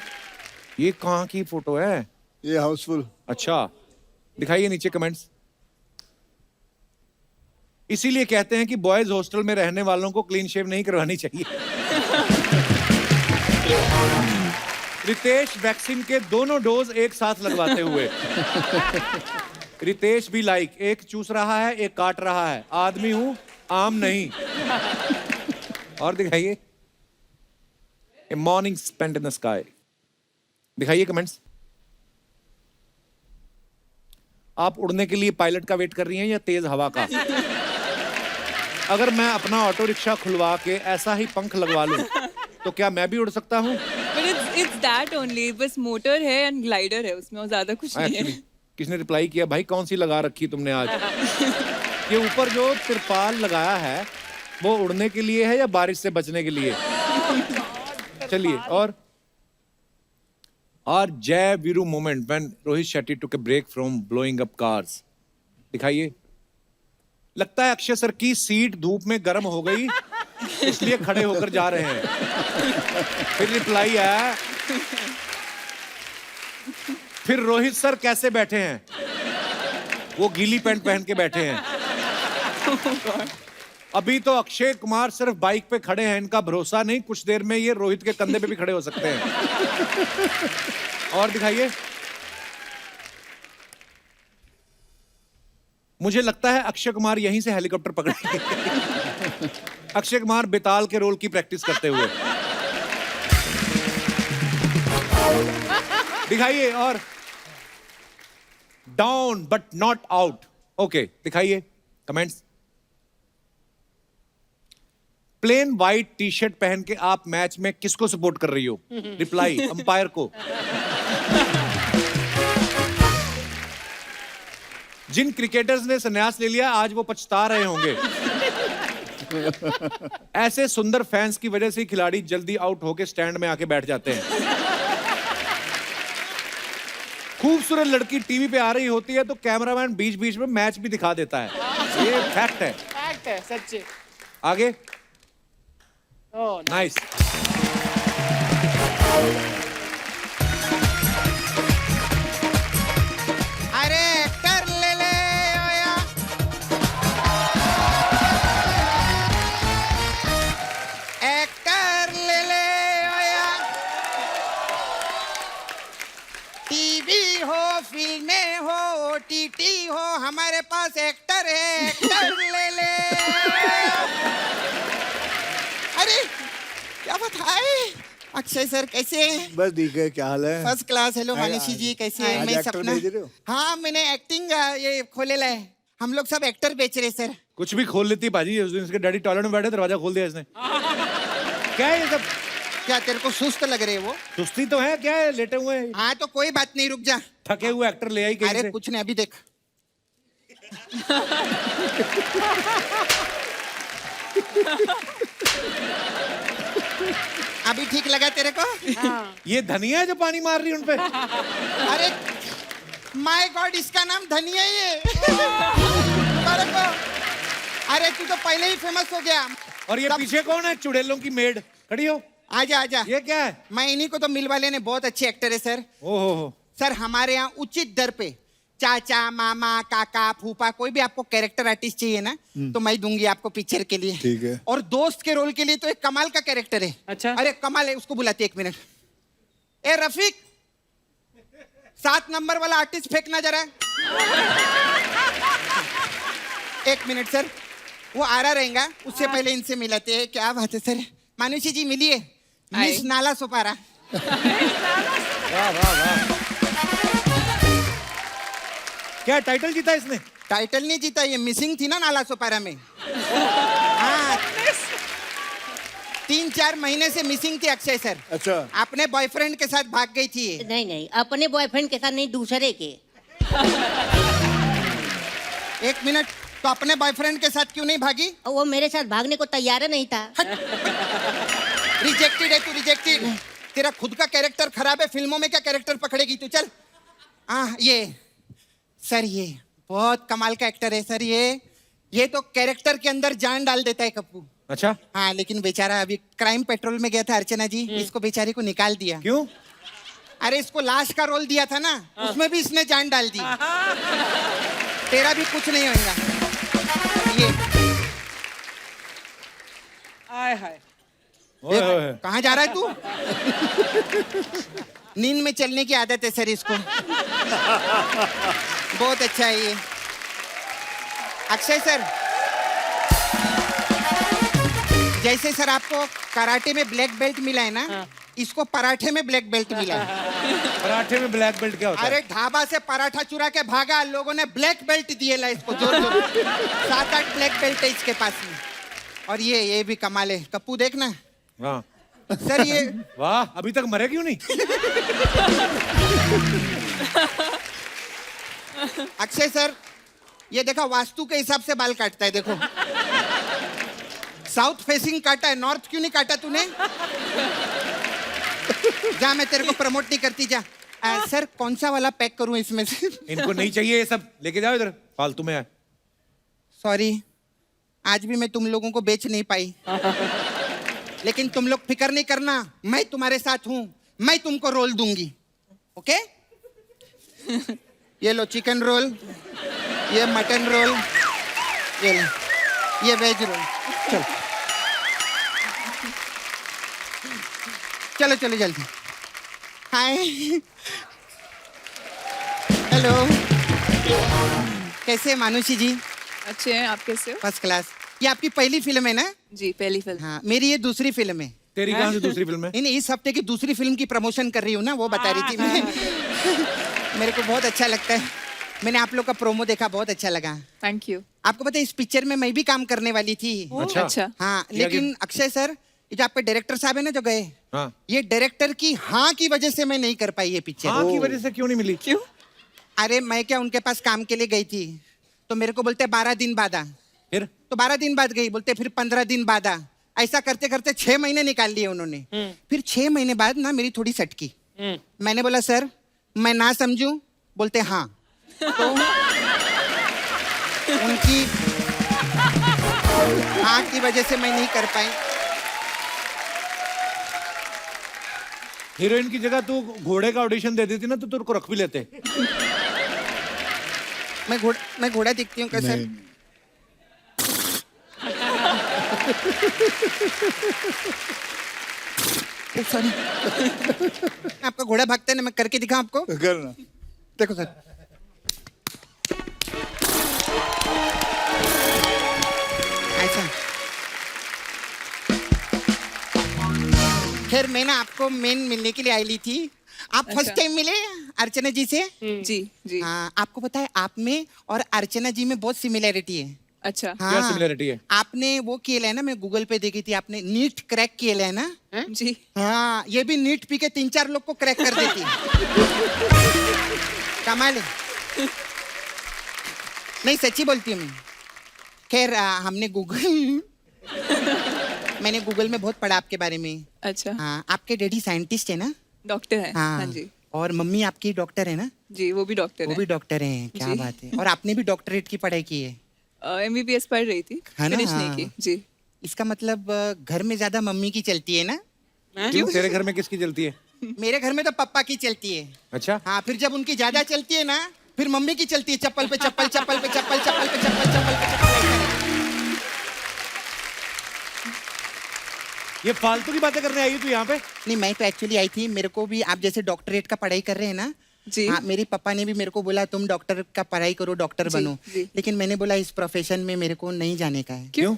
ये कहाँ की फोटो है? ये हाउसफुल। अच्छा, दिखाइए नीचे कमेंट्स। इसीलिए कहते हैं कि बॉयज हॉस्टल में रहने वालों को क्लीन शेव नहीं करवानी चाहिए। रितेश वैक्सीन के दोनों डोज एक साथ लगवाते हुए। रितेश भी लाइक, एक चूस रहा है एक काट रहा है, आदमी हूं आम नहीं। और दिखाइए, a morning spent in the sky. दिखाइए कमेंट्स। आप उड़ने के लिए पायलट का वेट कर रही हैं या तेज हवा का? अगर मैं अपना ऑटो रिक्शा खुलवा के ऐसा ही पंख लगवा लूं तो क्या मैं भी उड़ सकता हूं? बट इट्स दैट ओनली, बस मोटर है एंड ग्लाइडर है उसमें, और ज्यादा कुछ नहीं Actually, है। किसने रिप्लाई किया भाई कौन सी लगा रखी तुमने आज? ये ऊपर जो तिरपाल लगाया है वो उड़ने के लिए है या बारिश से बचने के लिए? चलिए। और Jai Veeru moment when Rohit Shetty took a break from blowing up cars. दिखाइए। लगता है अक्षय सर की सीट धूप में गर्म हो गई इसलिए खड़े होकर जा रहे हैं। फिर रिप्लाई आया, फिर रोहित सर कैसे बैठे हैं? वो गीली पैंट पहन के बैठे हैं। अभी तो अक्षय कुमार सिर्फ बाइक पे खड़े हैं, इनका भरोसा नहीं, कुछ देर में ये रोहित के कंधे पे भी खड़े हो सकते हैं। और दिखाइए। मुझे लगता है अक्षय कुमार यहीं से हेलीकॉप्टर पकड़े। अक्षय कुमार बेताल के रोल की प्रैक्टिस करते हुए। दिखाइए। और down but not out. Okay, दिखाइए comments. Plain white T shirt पहन के आप मैच में किसको सपोर्ट कर रही हो? रिप्लाई, अंपायर को। जिन क्रिकेटर्स ने संन्यास ले लिया आज वो पछता रहे होंगे। ऐसे सुंदर फैंस की वजह से खिलाड़ी जल्दी आउट होके स्टैंड में आके बैठ जाते हैं। खूबसूरत लड़की टीवी पे आ रही होती है तो कैमरामैन बीच बीच में मैच भी दिखा देता है। ये फैक्ट है। फैक्ट है, सच्चे। आगे। ओह, नाइस। अरे एक्टर ले ले ओया। एक्टर ले ले ओया। टीवी हो, फिल्में हो, ओटीटी हो, हमारे पास एक्टर है, एक्टर ले ले। अरे क्या बताए? अक्षय सर कैसे हैं? बस ठीक है, क्या हाल है? First class. हेलो मानुषी जी, कैसे हैं? आज मैं एक्टर सपना। भेज रहे हो? हाँ, मैंने एक्टिंग ये खोलेला है। हम लोग सब एक्टर बेच रहे सर। कुछ भी खोल लेती बाजी। उस दिन इसके डैडी टॉयलेट में बैठे, दरवाजा खोल दिया इसने। क्या है ये सब? क्या तेरे को सुस्त लग रहे वो? सुस्ती तो है, क्या है लेटे हुए हैं? हाँ तो कोई बात नहीं, रुक जा। थके हुए एक्टर ले आई कहीं अरे से। कुछ नहीं, अभी देख। अभी ठीक लगा तेरे को? ये धनिया है जो पानी मार रही है उनपे। अरे माय गॉड, इसका नाम धनिया ही है। अरे अरे तू तो पहले ही फेमस हो गया। और ये पीछे कौन है? चुड़ैलों की मेड खड़ी हो। आजा आजा। ये क्या है? मैं इन्हीं को तो मिल वाले ने बहुत अच्छे एक्टर है सर। ओहो। सर हमारे यहाँ उचित दर पे चाचा, मामा, काका, फूफा, कोई भी आपको कैरेक्टर आर्टिस्ट चाहिए ना तो मैं दूंगी आपको पिक्चर के लिए। ठीक है। और दोस्त के रोल के लिए तो एक कमाल का कैरेक्टर है। अच्छा। अरे कमाल है, उसको बुलाते 1 मिनट। ए रफीक, 7 नंबर वाला आर्टिस्ट फेंकना जरा। 1 मिनट सर, वो आ रहा रहेगा, उससे पहले इनसे मिलाते हैं। क्या बात है सर। मानुषी जी मिलिए, मिस नाला सोपारा। वाह वाह वाह। क्या टाइटल जीता इसने? टाइटल नहीं जीता, ये मिसिंग थी ना नाला सोपारा में। हाँ, 3-4 महीने से मिसिंग थी अक्षय सर। अच्छा। अपने बॉयफ्रेंड के साथ भाग गई थी ये। नहीं नहीं, अपने बॉयफ्रेंड के साथ नहीं, दूसरे के। 1 मिनट, तो अपने बॉयफ्रेंड के साथ क्यों नहीं भागी? और वो मेरे साथ भागने को तैयार नहीं था। रिजेक्टेड है तू, रिजेक्टेड। तेरा खुद का कैरेक्टर खराब है, फिल्मों में क्या कैरेक्टर पकड़ेगी तू? चल। ये सर, ये बहुत कमाल का एक्टर है सर। ये तो कैरेक्टर के अंदर जान डाल देता है कप्पू। अच्छा। हाँ, लेकिन बेचारा अभी क्राइम पेट्रोल में गया था अर्चना जी, इसको बेचारे को निकाल दिया। क्यों? अरे इसको लाश का रोल दिया था ना, उसमें भी इसने जान डाल दी। तेरा भी कुछ नहीं होगा। ये आय हाय ओए, ओए। कहाँ जा रहा है तू? नींद में चलने की आदत है सर इसको। बहुत अच्छा है ये। अक्षय सर, जैसे सर आपको कराटे में ब्लैक बेल्ट मिला है ना, इसको पराठे में ब्लैक बेल्ट मिला है। पराठे में ब्लैक बेल्ट क्या होता है? अरे ढाबा से पराठा चुरा के भागा, लोगों ने ब्लैक बेल्ट दिए ला इसको, जोर जोर 7-8 ब्लैक बेल्ट है इसके पास में। और ये भी कमाल है। कप्पू देखना हाँ। सर ये वाह, अभी तक मरे क्यों नहीं? अक्षय सर, ये देखा वास्तु के हिसाब से बाल काटता है। देखो साउथ फेसिंग काटा है, नॉर्थ क्यों नहीं काटा तूने? जा, मैं तेरे को प्रमोट नहीं करती, जा। सर कौन सा वाला पैक करूं इसमें से? इनको नहीं चाहिए ये सब, लेके जाओ इधर, फालतू में है। सॉरी, आज भी मैं तुम लोगों को बेच नहीं पाई। लेकिन तुम लोग फिक्र नहीं करना, मैं तुम्हारे साथ हूं, मैं तुमको रोल दूंगी। ओके? ये लो चिकन रोल, ये मटन रोल, ये लो, ये वेज रोल। चलो चलो चलो जल्दी। हाय, हेलो, कैसे हैं मानुषी जी? अच्छे हैं, आप कैसे हो? First class. ये आपकी पहली फिल्म है ना? जी, पहली फिल्म। हाँ, मेरी ये दूसरी फिल्म है। तेरी कहाँ से दूसरी फिल्म है? नहीं, इस हफ्ते की दूसरी फिल्म की प्रमोशन कर रही हूँ ना, वो बता रही थी मैं। मेरे को बहुत अच्छा लगता है। मैंने आप लोग का प्रोमो देखा, बहुत अच्छा लगा। Thank you. आपको पता है इस पिक्चर में मैं भी काम करने वाली थी। अच्छा। अच्छा। हाँ, किया लेकिन अक्षय सर, ये जो आपके डायरेक्टर साहब है ना जो गए, हाँ। ये डायरेक्टर की हाँ की वजह से मैं नहीं कर पाई ये पिक्चर। हाँ की वजह से क्यों नहीं मिली? क्यों? अरे मैं क्या उनके पास काम के लिए गई थी, तो मेरे को बोलते 12 दिन बाद आ। फिर तो 12 दिन बाद गई, बोलते फिर 15 दिन बाद आ। ऐसा करते करते 6 महीने निकाल लिए उन्होंने। फिर 6 महीने बाद ना मेरी थोड़ी सटकी। मैंने बोला सर मैं ना समझूं, बोलते हाँ। तो उनकी हाँ की वजह से मैं नहीं कर पाई। हीरोइन की जगह तू घोड़े का ऑडिशन दे देती ना तो तेरे को रख भी लेते। मैं घोड़ा दिखती हूँ कैसे? सॉरी, आपका घोड़ा भागता है ना, मैं करके दिखाऊं आपको? करना। देखो सर, ऐसा। खैर मैं ना आपको मेन मिलने के लिए आई ली थी। आप फर्स्ट टाइम मिले अर्चना जी से? जी जी। हाँ, आपको पता है आप में और अर्चना जी में बहुत सिमिलैरिटी है। अच्छा। क्या सिमिलरिटी है? आपने वो किया है ना, मैं गूगल पे देखी थी, आपने नीट क्रैक किया है ना? जी। हाँ, ये भी नीट पी के 3-4 लोग को क्रैक कर देती। कमाल है। नहीं सच्ची बोलती हूँ मैं। खैर हमने मैंने गूगल में बहुत पढ़ा आपके बारे में। अच्छा। हाँ, आपके डैडी साइंटिस्ट है ना? डॉक्टर है। हाँ, हाँ जी। और मम्मी आपकी डॉक्टर है ना? जी, वो भी डॉक्टर वो है। भी डॉक्टर हैं, क्या जी। बात है। और आपने भी डॉक्टरेट की पढ़ाई की है? MBBS पढ़ रही थी, है ना? फिनिश हाँ। नहीं की। जी। इसका मतलब घर में ज्यादा मम्मी की चलती है ना? क्यों? तेरे घर में किसकी चलती है? मेरे घर में तो पापा की चलती है। अच्छा। हाँ, फिर जब उनकी ज्यादा चलती है ना, फिर मम्मी की चलती है, चप्पल पे चप्पल, चप्पल पे चप्पल, चप्पल पे चप्पल, चप्पल पे चप्पल। ये फालतू की बातें करने आई है तू यहाँ पे? नहीं, मैं तो एक्चुअली आई थी, मेरे को भी आप जैसे डॉक्टरेट का पढ़ाई कर रहे हैं ना। जी। हाँ, मेरे पापा ने भी मेरे को बोला तुम डॉक्टर का पढ़ाई करो, डॉक्टर जी, बनो। जी। लेकिन मैंने बोला इस प्रोफेशन में मेरे को नहीं जाने का है। क्यों?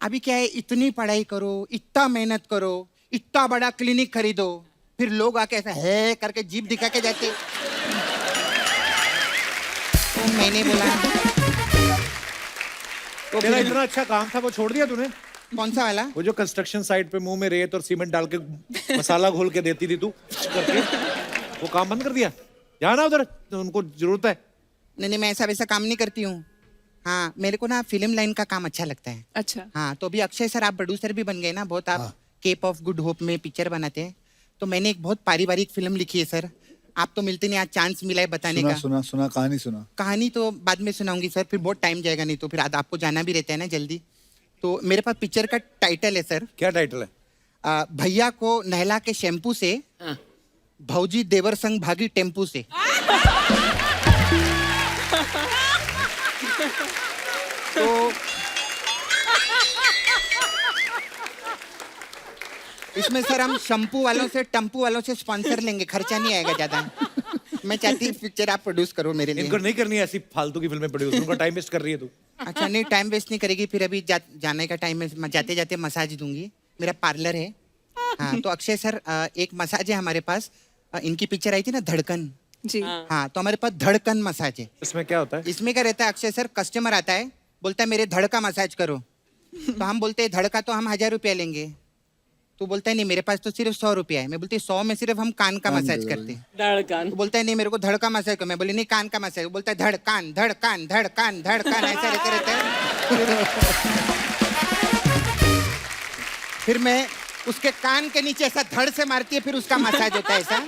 अभी क्या है, इतनी पढ़ाई करो, इतना मेहनत करो, इतना बड़ा क्लिनिक खरीदो, फिर लोग आके ऐसा है करके जीप दिखा के जाते। तो मैंने बोला तो तेरा फिर- इतना अच्छा काम था वो छोड़ दिया तूने? कौन सा वाला? वो जो कंस्ट्रक्शन साइट पे मुंह में रेत और सीमेंट डाल के मसाला घोल के देती थी तू करके, वो काम बंद कर दिया? जाना उधर, तो उनको जरूरत है। नहीं नहीं, मैं ऐसा वैसा काम नहीं करती हूँ। हाँ, मेरे को ना फिल्म लाइन का काम अच्छा लगता है। अच्छा। हाँ, तो अभी अक्षय सर आप प्रोड्यूसर भी बन गए ना, बहुत आप केप ऑफ गुड होप में पिक्चर बनाते हैं। तो मैंने एक बहुत पारिवारिक फिल्म लिखी है सर, आप तो मिलते नहीं, आज चांस मिला है बताने सुना का। सुना सुना, कहानी सुना। कहानी तो बाद में सुनाऊंगी सर, फिर बहुत टाइम जाएगा, नहीं तो फिर आज आपको जाना भी रहता है ना जल्दी। तो मेरे पास पिक्चर का टाइटल है सर, क्या टाइटल है? भैया को नहला के शैम्पू से भौजी देवर संग भागी टेम्पू से। तो इसमें सर हम शैम्पू वालों से टम्पू वालों से स्पॉन्सर लेंगे, खर्चा नहीं आएगा ज्यादा। मैं चाहती हूँ पिक्चर आप प्रोड्यूस करो मेरे लिए। इनको नहीं करनी है ऐसी फालतू की फिल्में प्रोड्यूस, उनका टाइम वेस्ट कर रही है तू। अच्छा नहीं, टाइम वेस्ट नहीं करेगी। फिर अभी जाने का टाइम है, जाते जाते मसाज दूंगी, मेरा पार्लर है। हाँ तो अक्षय सर एक मसाज है हमारे पास, इनकी पिक्चर आई थी ना धड़कन। जी हाँ तो हमारे पास धड़कन मसाज है। इसमें क्या होता है? इसमें क्या रहता है अक्षय सर, कस्टमर आता है बोलता है मेरे धड़ का मसाज करो, तो हम बोलते हैं धड़ का तो हम 1000 रुपया लेंगे। तो बोलता है नहीं मेरे पास तो सिर्फ 100 रुपया है। मैं बोलती 100 में सिर्फ हम कान का मसाज करते हैं। तो बोलता है नहीं मेरे को धड़ का मसाज करो। मैं बोली नहीं कान का मसाज। बोलता है धड़ कान धड़ कान धड़ कान धड़ कान, ऐसा रहता है। फिर मैं उसके कान के नीचे ऐसा धड़ से मारती है, फिर उसका मसाज होता है ऐसा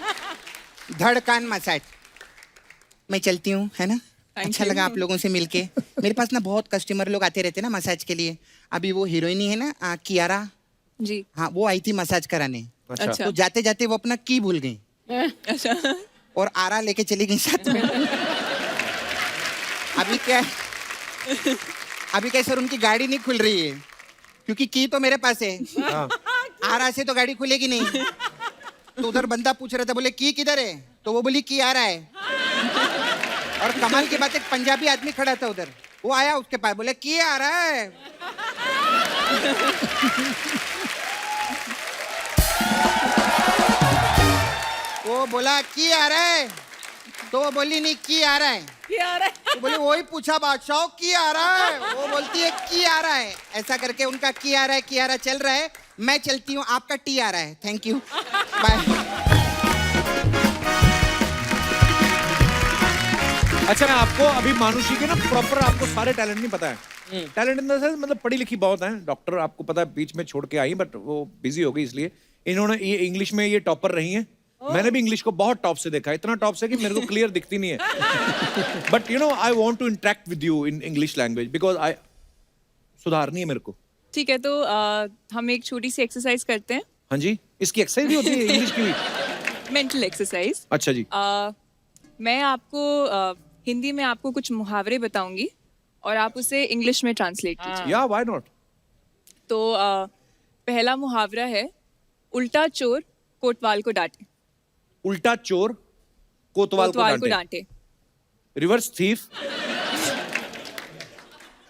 धड़ कान मसाज। मैं चलती हूँ, है ना। अच्छा लगा आप लोगों से मिलके। मेरे पास ना बहुत कस्टमर लोग आते रहते हैं ना मसाज के लिए। अभी वो हीरोइन है ना कियारा जी, हाँ वो आई थी मसाज कराने। अच्छा। तो जाते जाते वो अपना की भूल गई अच्छा और आरा लेके चली गई साथ में। अभी क्या सर उनकी गाड़ी नहीं खुल रही है क्योंकि की तो मेरे पास है। आरा से तो गाड़ी खुलेगी नहीं। तो उधर बंदा पूछ रहा था, बोले की किधर है? तो वो बोली की आ रहा है। और कमाल की बात, एक पंजाबी आदमी खड़ा था उधर, वो आया उसके पास, बोले की आ रहा है। वो बोला की आ रहा है, तो वो बोली नहीं की आ रहा है। तो बोले वही पूछा बादशाह की आ रहा है, वो बोलती है की आ रहा है। ऐसा करके उनका की आ रहा है, की आ रहा चल रहा है। मैं चलती हूँ, आपका टी आ रहा है। Thank you, bye. अच्छा मैं आपको अभी मानुषी के ना प्रॉपर आपको सारे टैलेंट नहीं पता है। टैलेंट इन द सेंस मतलब पढ़ी लिखी बहुत है, डॉक्टर आपको पता है बीच में छोड़ के आई, बट वो बिजी हो गई इसलिए। इन्होंने ये इंग्लिश में ये टॉपर रही हैं। मैंने भी इंग्लिश को बहुत टॉप से देखा है, इतना टॉप से कि मेरे को क्लियर दिखती नहीं है। But you know I want to interact with you in English language because I सुधारनी है मेरे को। ठीक है, तो हम एक छोटी सी एक्सरसाइज करते हैं। हाँ जी, इसकी एक्सरसाइज भी होती है इंग्लिश की भी? Mental exercise. अच्छा जी। मैं आपको हिंदी में आपको कुछ मुहावरे बताऊंगी और आप उसे इंग्लिश में ट्रांसलेट कीजिए। या व्हाई नॉट। तो पहला मुहावरा है, उल्टा चोर कोतवाल को डांटे। उल्टा चोर कोतवाल को डांटे। Reverse thief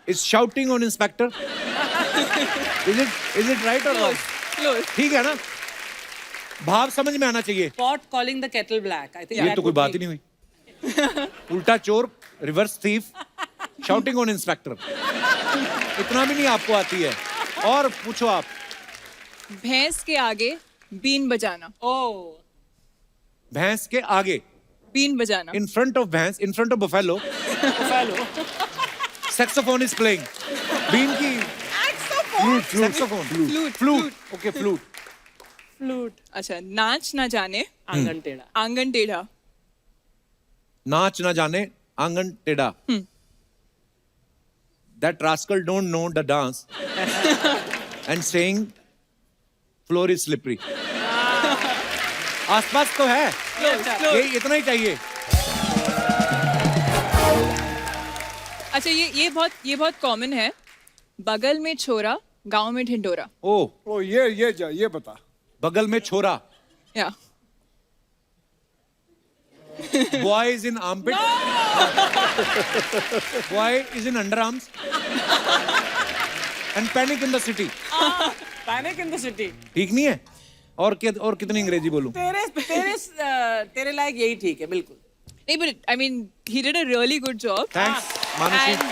is shouting on inspector. Is it right और रॉन्ग? Close. ठीक है ना, भाव समझ में आना चाहिए। Pot calling the kettle black. I think ये that तो कोई would बात be- ही नहीं हुई। उल्टा चोर, reverse thief, shouting on inspector, इतना भी नहीं आपको आती है। और पूछो आप। भैंस के आगे बीन बजाना। Oh. भैंस के आगे, बीन बजाना। इन फ्रंट ऑफ भैंस, in front of buffalo, Buffalo. Saxophone is playing. बीन की saxophone, flute, okay flute. Flute. अच्छा, नाच ना जाने आंगन टेढ़ा. आंगन टेढ़ा। नाच ना जाने आंगन टेढ़ा। That rascal don't know the dance and saying floor is slippery. आसपास तो है, ये इतना ही चाहिए। अच्छा, ये बहुत कॉमन है। बगल में छोरा गांव में ढिंडोरा। ओ ये बता। बगल में छोरा, या boy is in armpit, boy is in underarms and panic in the city. Panic in the city. ठीक नहीं है? और कितनी अंग्रेजी बोलूं? तेरे लायक यही ठीक है, बिल्कुल. नहीं, but I mean he did a really good job. Thanks, Manushi. And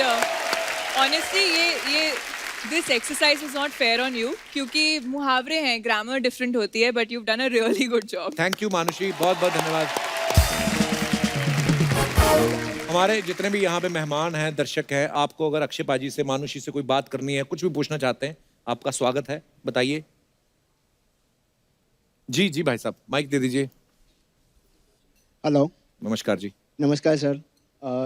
honestly ये this exercise was not fair on you क्योंकि मुहावरे हैं, grammar different होती है, but you've done a really good job. Thank you Manushi, बहुत बहुत धन्यवाद। हमारे जितने भी यहाँ पे मेहमान हैं, दर्शक हैं, आपको अगर अक्षय पाजी से, मानुषी से कोई बात करनी है, कुछ भी पूछना चाहते हैं, आपका स्वागत है, बताइए। जी जी भाई साहब, माइक दे दीजिए। हेलो, नमस्कार जी। नमस्कार सर।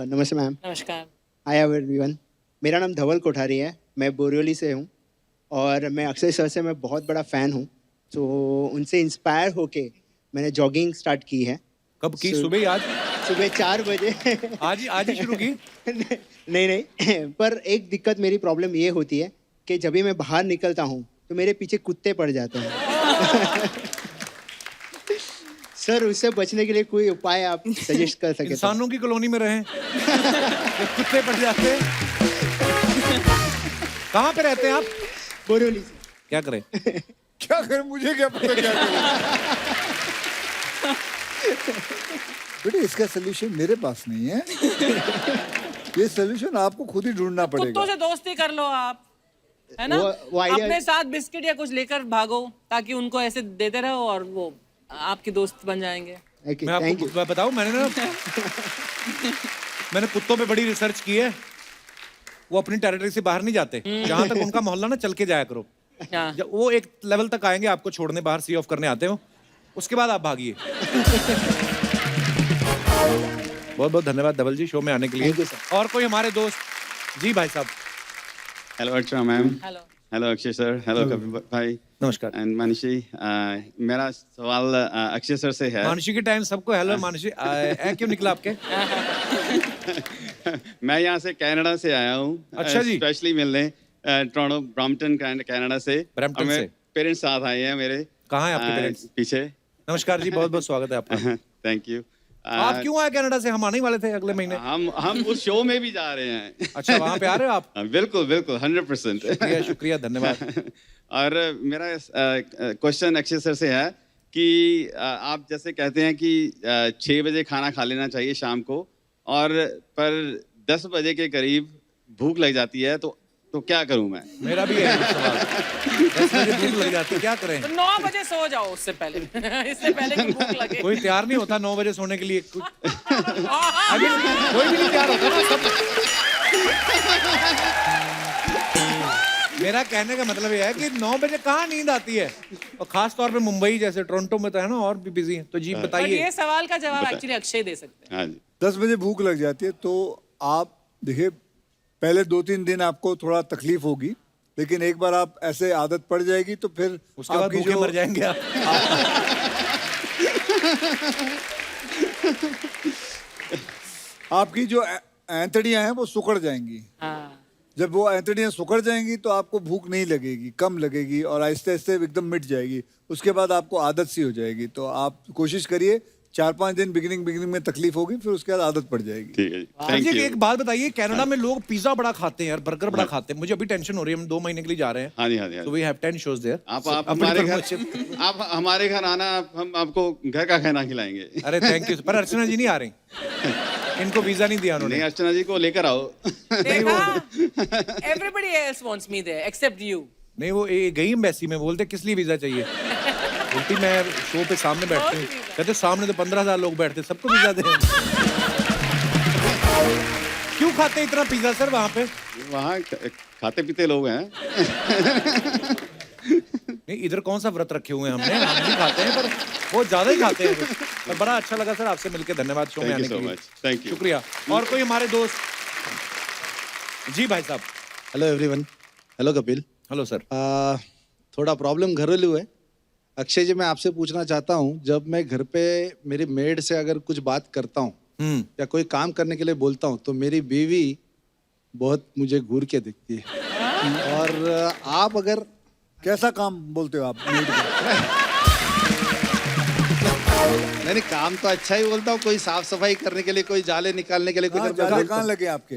नमस्ते मैम। नमस्कार. Hi everyone. मेरा नाम धवल कोठारी है, मैं बोरिवली से हूँ और मैं अक्षय सर से मैं बहुत बड़ा फ़ैन हूँ। तो उनसे इंस्पायर होके मैंने जॉगिंग स्टार्ट की है कब की? सुबह ही आज? सुबह 4 बजे आज ही शुरू की? नहीं नहीं पर एक दिक्कत मेरी प्रॉब्लम ये होती है कि जब भी मैं बाहर निकलता हूँ तो मेरे पीछे कुत्ते पड़ जाते हैं सर उससे बचने के लिए कोई उपाय आप सजेस्ट कर सके तो? इंसानों की कॉलोनी में रहें कुत्ते पड़ जाते हैं। कहाँ पे रहते हैं आप? बोरिवली से। क्या करें? क्या करें, मुझे क्या पता क्या करें। बेटे इसका सोल्यूशन मेरे पास नहीं है, ये सोल्यूशन आपको खुद ही ढूंढना पड़ेगा। कुत्तों से दोस्ती कर लो आप, है ना? वो idea- अपने साथ बिस्किट या कुछ लेकर भागो ताकि उनको ऐसे देते रहो और वो आपके दोस्त बन जाएंगे। Okay, मैं thank you. आपको बताऊं, मैंने कुत्तों पे बड़ी रिसर्च की है। वो अपनी टेरिटरी से बाहर नहीं जाते, जहां तक उनका मोहल्ला ना चल के जाया करो। हाँ। जब वो एक लेवल तक आएंगे आपको छोड़ने, बाहर सी ऑफ करने आते हो, उसके बाद आप भागिए। बहुत बहुत धन्यवाद धवल जी शो में आने के लिए। Thank you, sir. और कोई हमारे दोस्त? जी भाई साहब। Hello Archana ma'am. Hello. Hello Akshay sir. Hello Kapil भाई नमस्कार। एंड मानसी। मेरा सवाल अक्षय सर से है। मानसी के टाइम सबको हेलो मानसी क्यों निकला आपके? मैं यहाँ से कनाडा से आया हूँ। अच्छा जी। स्पेशली मिलने टोरंटो ब्रॉम्पटन कनाडा से। ब्रैम्पटन और मेरे से। पेरेंट्स साथ आए हैं मेरे। कहाँ हैं आपके पेरेंट्स? पीछे। नमस्कार जी, बहुत बहुत स्वागत है आपका। Thank you. आप क्यों आए कनाडा से? हम आने ही वाले थे अगले महीने। हम उस शो में भी जा रहे हैं। अच्छा, वहाँ पे आ रहे हो आप? बिल्कुल बिल्कुल 100%। शुक्रिया शुक्रिया, धन्यवाद। और मेरा क्वेश्चन अक्षय सर से है कि आप जैसे कहते हैं कि 6 बजे खाना खा लेना चाहिए शाम को, और पर 10 बजे के करीब भूख लग जाती है, तो क्या करूं मैं? मेरा भी है सवाल। 10 बजे भूख लग जाती है, क्या करें? तो 9 बजे सो जाओ उससे पहले इससे पहले कि भूख लगे। कोई तैयार नहीं होता 9 बजे सोने के लिए। अभी कोई भी नहीं तैयार होता ना, सब। मेरा कहने का मतलब ये है कि 9 बजे कहाँ नींद आती है, और खास तौर पे मुंबई जैसे टोरंटो में तो है ना, और भी बिजी है। तो जी बट बताइए। ये सवाल का जवाब एक्चुअली अक्षय दे सकते हैं। हाँ जी। 10 बजे भूख लग जाती है तो आप देखिए, पहले 2-3 दिन आपको थोड़ा तकलीफ होगी, लेकिन एक बार आप ऐसे आदत पड़ जाएगी तो फिर उसके बाद आपकी भूखे मर जाएंगे आप। आपकी जो एंतड़ियां हैं वो सुकड़ जाएंगी। हाँ। जब वो एंतड़ियां सुकड़ जाएंगी तो आपको भूख नहीं लगेगी, कम लगेगी और आहिस्ते आहिस्ते एकदम मिट जाएगी। उसके बाद आपको आदत सी हो जाएगी। तो आप कोशिश करिए, 4-5 दिन बिगिनिंग में तकलीफ होगी, फिर उसके बाद आदत पड़ जाएगी। ठीक है जी, थैंक जी, यू। एक बात बताइए, कनाडा में लोग पिज्जा बड़ा खाते हैं और बर्गर बड़ा खाते हैं। मुझे अभी टेंशन हो रही है, हम 2 महीने के लिए जा रहे हैं। हाँ जी हाँ जी। तो वी हैव 10 shows there. आप हमारे घर आना, हम आपको घर का खाना खिलाएंगे। अरे थैंक यू। पर अर्चना जी नहीं आ रही, इनको वीजा नहीं दिया उन्होंने। नहीं, अर्चना जी को लेकर आओ। Everybody else wants me there except you. नहीं, वो गई एम्बेसी में, बोलते किस लिए वीजा चाहिए? बोलती मैं शो पे सामने बैठती हूँ। कहते सामने तो 15,000 लोग बैठते, सबको वीजा दे। क्यों खाते इतना पिज्जा सर वहाँ पे? वहाँ खाते पीते लोग हैं। नहीं, इधर कौन सा व्रत रखे हुए हैं हमने? हम भी खाते हैं, पर वो ज्यादा ही खाते हैं। पर बड़ा अच्छा लगा सर आपसे मिलकर, धन्यवाद शो में थैंक आने यू सो के लिए। मच। Thank you. शुक्रिया। और कोई हमारे दोस्त? जी भाई साहब। Hello everyone. Hello Kapil. Hello sir. थोड़ा प्रॉब्लम घरेलू है। अक्षय जी, मैं आपसे पूछना चाहता हूँ, जब मैं घर पे मेरी मेड से अगर कुछ बात करता हूँ या कोई काम करने के लिए बोलता हूँ, तो मेरी बीवी बहुत मुझे घूर के देखती है। और आप अगर कैसा काम बोलते हो आप? नहीं, काम तो अच्छा ही बोलता हूँ। कोई साफ सफाई करने के लिए, कोई जाले निकालने के लिए, कोई जाले कहाँ लगे आपके?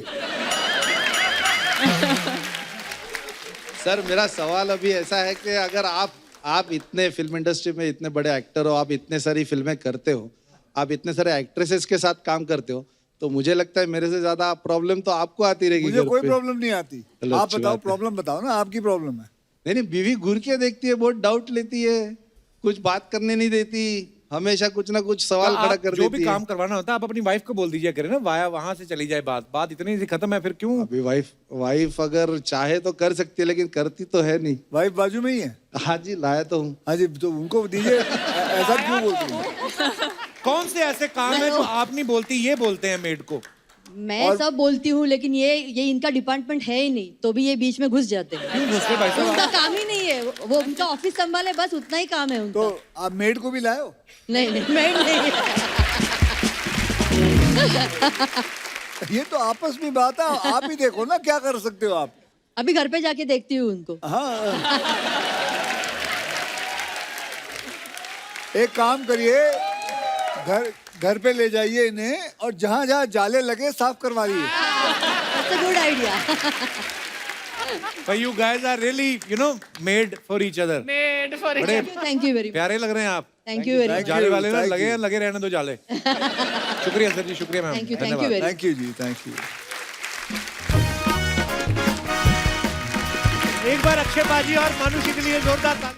सर, मेरा सवाल अभी ऐसा है कि अगर आप इतने फिल्म इंडस्ट्री में इतने बड़े एक्टर हो, आप इतने सारी फिल्में करते हो, आप इतने सारे एक्ट्रेसेस के साथ काम करते हो, तो मुझे लगता है मेरे से ज्यादा प्रॉब्लम तो आपको आती रहेगी। मुझे कोई प्रॉब्लम नहीं आती। चलो, आप अच्छी बताओ, बात है। प्रॉब्लम बताओ ना, आपकी प्रॉब्लम है। नहीं, बीवी घूर के देखती है, बहुत डाउट लेती है, कुछ बात करने नहीं देती, हमेशा कुछ ना कुछ सवाल खड़ा कर जो देती भी है। काम करवाना होता है आप अपनी वाइफ को बोल दीजिए करे ना, वहां से चली जाए बात इतनी सी खत्म है, फिर क्यों? अभी वाइफ अगर चाहे तो कर सकती है, लेकिन करती तो है नहीं। वाइफ बाजू में ही है? हाँ जी, लाया तो हूँ। हाँ जी, तो उनको दीजिए। ऐसा क्यों बोलते हैं? कौन से ऐसे काम है जो आप नहीं बोलती, ये बोलते हैं मेड को? मैं सब बोलती हूँ लेकिन ये इनका डिपार्टमेंट है ही नहीं, तो भी ये बीच में घुस जाते हैं। क्यों घुसते भाई साहब? उनका काम ही नहीं है, वो उनका ऑफिस संभाले, बस उतना ही काम है उनका। तो आप मेड को भी लाए हो? नहीं नहीं, मैं नहीं। ये तो आपस में बात है, आप ही देखो ना क्या कर सकते हो आप। अभी घर पे जाके देखती हूँ उनको। हाँ, एक काम करिए, घर पे ले जाइए इन्हें और जहाँ जहाँ जाले लगे साफ करवाइए। Good idea. But you guys are really, you know, made for each other. Made for each बड़े other. Thank you very much. प्यारे लग रहे हैं आप। Thank you very much. जाले वाले ना thank लगे you. लगे रहने दो जाले। शुक्रिया सर जी, शुक्रिया मैम। थैंक यू धन्यवाद। Very much. थैंक यू जी, थैंक यू। एक बार अक्षय बाजी और मानुषी के लिए जोरदार ताली।